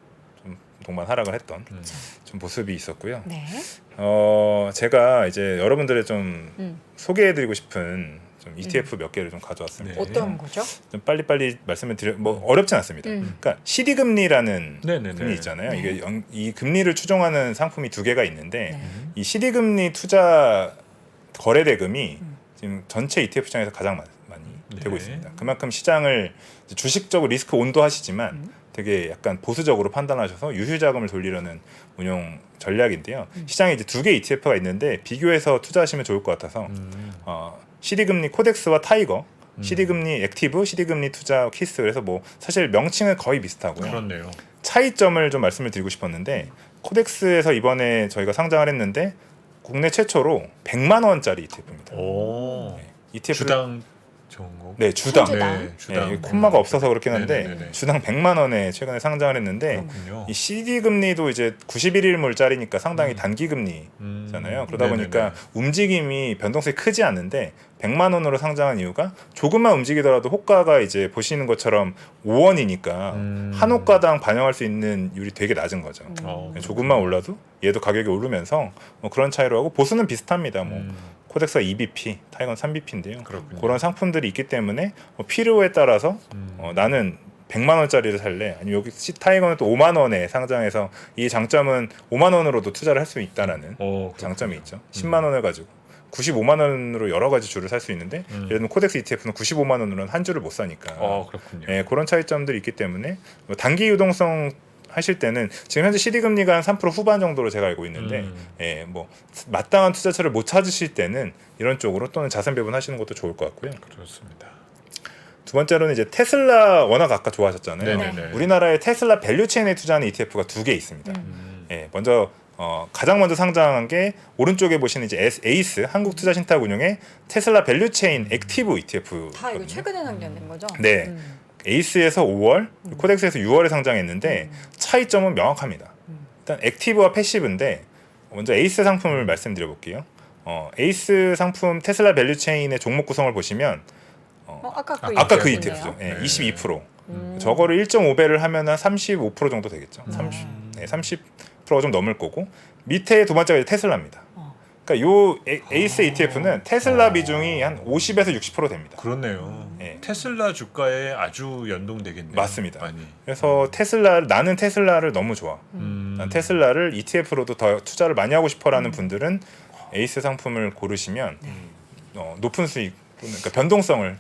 좀 동반 하락을 했던 좀 모습이 있었고요. 네. 제가 이제 여러분들의 좀 음. 소개해드리고 싶은 좀 ETF 몇 개를 좀 가져왔습니다. 네. 어떤 거죠? 좀 빨리빨리 말씀을 드려 뭐 어렵진 않습니다. 그러니까 CD 금리라는 네네네. 금리 있잖아요. 네. 이게 이 금리를 추종하는 상품이 두 개가 있는데 네. 이 CD 금리 투자 거래 대금이 지금 전체 ETF 시장에서 가장 많이 네. 되고 있습니다. 그만큼 시장을 이제 주식적으로 리스크 온도하시지만 되게 약간 보수적으로 판단하셔서 유휴 자금을 돌리려는 운용 전략인데요. 시장에 이제 두 개 ETF가 있는데 비교해서 투자하시면 좋을 것 같아서 CD 금리 코덱스와 타이거, CD 금리 액티브, CD 금리 투자 키스. 그래서 뭐 사실 명칭은 거의 비슷하고요. 그렇네요. 차이점을 좀 말씀을 드리고 싶었는데 코덱스에서 이번에 저희가 상장을 했는데 국내 최초로 100만 원짜리 ETF입니다. 오. ETF 주당 종목. 네, 주당. 주당. 네, 주당. 예, 콤마가 없어서 그렇긴 한데 네네네네. 주당 100만 원에 최근에 상장을 했는데 그렇군요. 이 CD 금리도 이제 91일물짜리니까 상당히 음. 단기 금리잖아요. 그러다 네네네. 보니까 움직임이 변동성이 크지 않는데 100만 원으로 상장한 이유가 조금만 움직이더라도 호가가 이제 보시는 것처럼 5원이니까 한 호가당 반영할 수 있는 율이 되게 낮은 거죠. 조금만 올라도 얘도 가격이 오르면서 뭐 그런 차이로 하고 보수는 비슷합니다. 뭐 코덱스가 2bp, 타이건 3bp인데요. 그렇군요. 그런 상품들이 있기 때문에 뭐 필요에 따라서 나는 100만 원짜리를 살래. 아니면 여기 타이거는 또 5만 원에 상장해서 이 장점은 5만 원으로도 투자를 할 수 있다라는 장점이 있죠. 10만 원을 가지고 95만 원으로 여러 가지 주를 살 수 있는데 예를 들면 코덱스 ETF는 95만 원으로는 한 주를 못 사니까. 그렇군요. 예, 그런 차이점들이 있기 때문에 뭐 단기 유동성 하실 때는 지금 현재 CD 금리가 한 3% 후반 정도로 제가 알고 있는데 예, 뭐 마땅한 투자처를 못 찾으실 때는 이런 쪽으로 또는 자산 배분하시는 것도 좋을 것 같고요. 그렇습니다. 두 번째로는 이제 테슬라 워낙 아까 좋아하셨잖아요. 네네네. 우리나라에 테슬라 밸류체인에 투자하는 ETF가 2개 있습니다. 예, 먼저 가장 먼저 상장한 게 오른쪽에 보시는 이제 에이스 한국투자신탁운용의 테슬라 밸류체인 액티브 ETF. 다 이거 최근에 상장된 거죠? 네. 에이스에서 5월, 코덱스에서 6월에 상장했는데 차이점은 명확합니다. 일단 액티브와 패시브인데 먼저 에이스 상품을 말씀드려 볼게요. 에이스 상품 테슬라 밸류체인의 종목 구성을 보시면 아까 아까 그 ETF ETF죠. 네요. 예, 22%. 저거를 1.5배를 하면 한 35% 정도 되겠죠. 30%가 좀 넘을 거고 밑에 두 번째가 이제 테슬라입니다. 그러니까 요 에이스 ETF는 테슬라 비중이 한 50에서 60% 됩니다. 그렇네요. 예. 테슬라 주가에 아주 연동되겠네요. 맞습니다. 많이. 그래서 나는 테슬라를 너무 좋아. 난 테슬라를 ETF로도 더 투자를 많이 하고 싶어라는 분들은 에이스 상품을 고르시면 높은 수익, 그러니까 변동성을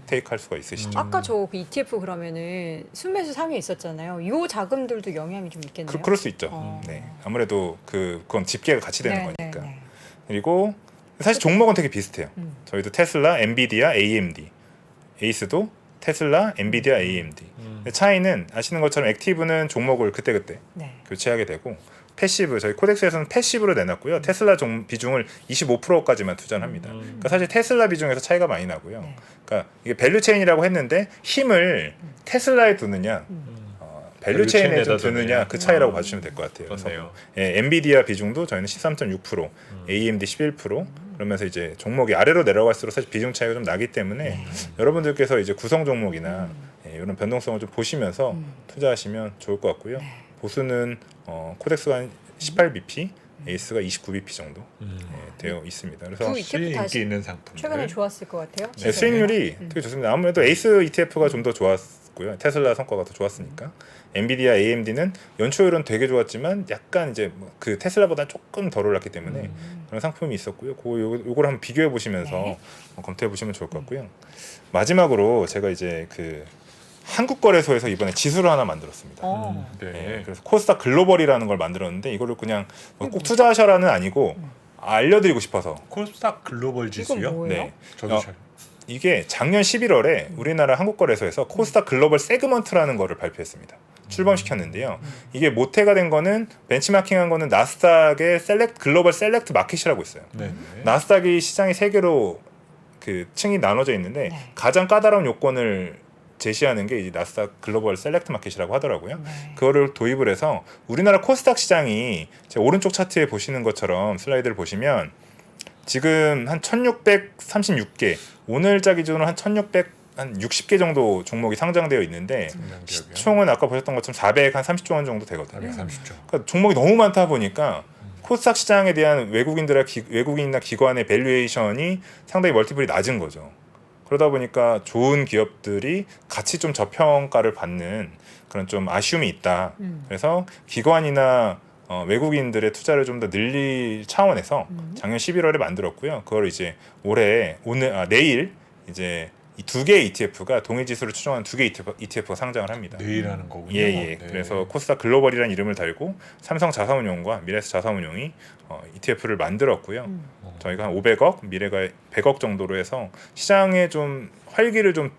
테이크할 수가 있으시죠. 아까 저 그 ETF 그러면은 순매수 상에 있었잖아요. 요 자금들도 영향이 좀 있겠네요. 그럴 수 있죠. 어. 네, 아무래도 그건 집계가 같이 되는 네, 거니까. 네, 네. 그리고 사실 종목은 되게 비슷해요. 저희도 테슬라, 엔비디아, AMD, 에이스도 테슬라, 엔비디아, AMD. 근데 차이는 아시는 것처럼 액티브는 종목을 그때그때 네. 교체하게 되고 패시브 저희 코덱스에서는 패시브로 내놨고요. 테슬라 비중을 25%까지만 투자를 합니다. 그러니까 사실 테슬라 비중에서 차이가 많이 나고요. 네. 그러니까 이게 밸류체인이라고 했는데 힘을 테슬라에 두느냐 밸류체인에 좀 드느냐 그 차이라고 봐주시면 될 것 같아요. 그렇네요. 예, 엔비디아 비중도 저희는 13.6%, AMD 11%. 그러면서 이제 종목이 아래로 내려갈수록 사실 비중 차이가 좀 나기 때문에 여러분들께서 이제 구성 종목이나 이런 변동성을 좀 보시면서 투자하시면 좋을 것 같고요. 보수는 코덱스가 한 18bp, 에이스가 29bp 정도 되어 있습니다. 그래서 그 ETF 인기 다시 있는 상품. 최근에 좋았을 것 같아요. 네, 수익률이 되게 좋습니다. 아무래도 에이스 ETF가 좀 더 좋았고요. 테슬라 성과가 더 좋았으니까. 엔비디아, AMD는 연초율은 되게 좋았지만 약간 이제 그 테슬라보다 조금 덜 올랐기 때문에 그런 상품이 있었고요. 요걸 한번 비교해 보시면서 네. 검토해 보시면 좋을 것 같고요. 마지막으로 제가 이제 그 한국거래소에서 이번에 지수를 하나 만들었습니다. 네. 네, 그래서 코스닥 글로벌이라는 걸 만들었는데 이거를 그냥 꼭 투자하셔라는 아니고 알려드리고 싶어서. 코스닥 글로벌 지수요? 이건 뭐예요? 네. 저도 잘. 이게 작년 11월에 우리나라 한국거래소에서 코스닥 글로벌 세그먼트라는 거를 발표했습니다. 출범시켰는데요. 이게 모태가 된 거는 벤치마킹한 거는 나스닥의 글로벌 셀렉트 마켓이라고 있어요. 네. 나스닥이 시장이 세 개로 그 층이 나눠져 있는데 네. 가장 까다로운 요건을 제시하는 게 이 나스닥 글로벌 셀렉트 마켓이라고 하더라고요. 네. 그거를 도입을 해서 우리나라 코스닥 시장이 제 오른쪽 차트에 보시는 것처럼 슬라이드를 보시면 지금 한 1636개, 오늘자 기준으로 한 1660개 정도 종목이 상장되어 있는데 시총은 아까 보셨던 것처럼 430조 원 정도 되거든요. 430조. 그러니까 종목이 너무 많다 보니까 코스닥 시장에 대한 외국인이나 기관의 밸류에이션이 상당히 멀티플이 낮은 거죠. 그러다 보니까 좋은 기업들이 같이 좀 저평가를 받는 그런 좀 아쉬움이 있다. 그래서 기관이나 외국인들의 투자를 좀 더 늘릴 차원에서 작년 11월에 만들었고요. 그걸 이제 내일 이제 이 두 개의 ETF가 동일 지수를 추정한 두 개의 ETF가 상장을 합니다. 내일 하는 거군요. 예. 네. 그래서 코스닥 글로벌이라는 이름을 달고 삼성 자산운용과 미래에셋 자산운용이 ETF를 만들었고요. 저희가 한 500억, 미래가 100억 정도로 해서 시장에 좀 활기를 좀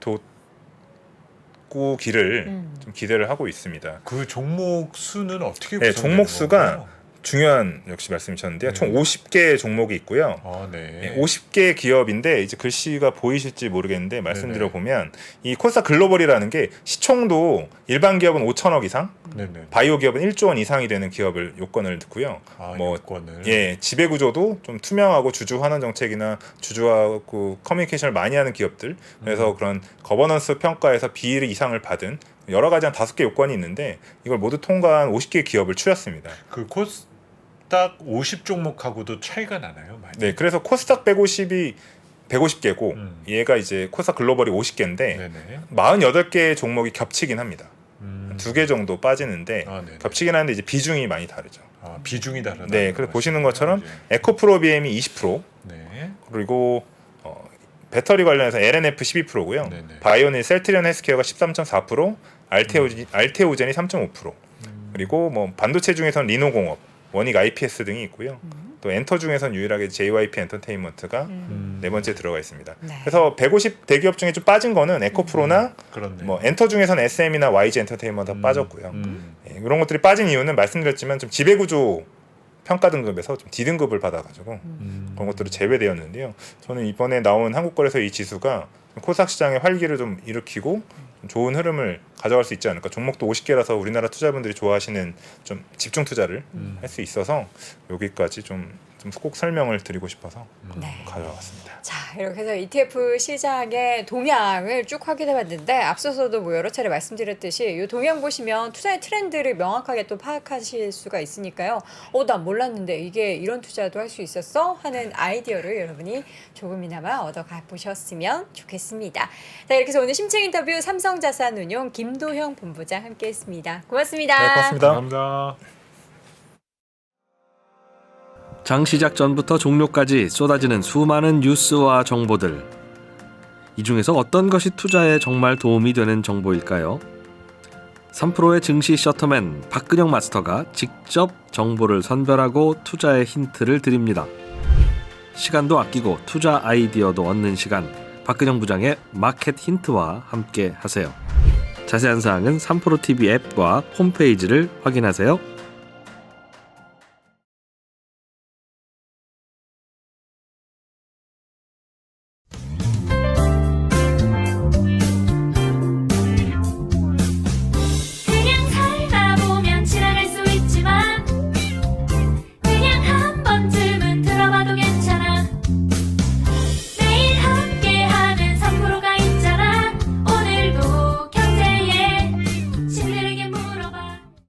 돋구기를 좀 기대를 하고 있습니다. 그 종목 수는 어떻게 네, 구성되는 종목 수가 건가요? 중요한 역시 말씀이셨는데요. 네. 총 50개 종목이 있고요. 네. 50개 기업인데 이제 글씨가 보이실지 모르겠는데 말씀드려 보면 이 코스닥 글로벌이라는 게 시총도 일반 기업은 5천억 이상, 네네. 바이오 기업은 1조 원 이상이 되는 기업을 요건을 넣고요. 뭐 요건을. 예, 지배 구조도 좀 투명하고 주주 환원 정책이나 주주하고 커뮤니케이션을 많이 하는 기업들. 그래서 그런 거버넌스 평가에서 B 이상을 받은 여러 가지 한 5개 요건이 있는데 이걸 모두 통과한 50개 기업을 추렸습니다. 그 코스닥 50 종목하고도 차이가 나나요? 많이? 네, 그래서 코스닥 150이 150개고 얘가 이제 코스닥 글로벌이 50개인데 네네. 48개 종목이 겹치긴 합니다. 2개 정도 빠지는데 네네. 겹치긴 하는데 이제 비중이 많이 다르죠. 비중이 다르다. 네, 그래서 보시는 것처럼 에코프로비엠이 20%, 네. 그리고 배터리 관련해서 LNF 12%고요. 네네. 바이오닐 셀트리온 헬스케어가 13.4%, 알테오젠이 3.5%. 그리고 뭐 반도체 중에서는 리노공업, 원익 IPS 등이 있고요. 또 엔터 중에서는 유일하게 JYP 엔터테인먼트가 네 번째 들어가 있습니다. 네. 그래서 150 대기업 중에 좀 빠진 거는 에코프로나 그렇네. 뭐 엔터 중에서는 SM이나 YG 엔터테인먼트가 빠졌고요. 예, 이런 것들이 빠진 이유는 말씀드렸지만 좀 지배구조 평가 등급에서 좀 D등급을 받아가지고 그런 것들이 제외되었는데요. 저는 이번에 나온 한국거래소 이 지수가 코스닥 시장의 활기를 좀 일으키고 좀 좋은 흐름을 가져갈 수 있지 않을까. 종목도 50개라서 우리나라 투자분들이 좋아하시는 좀 집중 투자를 할 수 있어서 여기까지 좀 꼭 설명을 드리고 싶어서 네. 가져왔습니다. 자, 이렇게 해서 ETF 시장의 동향을 쭉 확인해봤는데 앞서서도 뭐 여러 차례 말씀드렸듯이 이 동향 보시면 투자의 트렌드를 명확하게 또 파악하실 수가 있으니까요. 난 몰랐는데 이게 이런 투자도 할 수 있었어? 하는 아이디어를 여러분이 조금이나마 얻어가 보셨으면 좋겠습니다. 자, 이렇게 해서 오늘 심층 인터뷰 삼성자산운용 김도형 본부장 함께했습니다. 고맙습니다. 네, 고맙습니다. 감사합니다. 장 시작 전부터 종료까지 쏟아지는 수많은 뉴스와 정보들. 이 중에서 어떤 것이 투자에 정말 도움이 되는 정보일까요? 3프로의 증시 셔터맨 박근영 마스터가 직접 정보를 선별하고 투자의 힌트를 드립니다. 시간도 아끼고 투자 아이디어도 얻는 시간, 박근영 부장의 마켓 힌트와 함께 하세요. 자세한 사항은 3프로 TV 앱과 홈페이지를 확인하세요.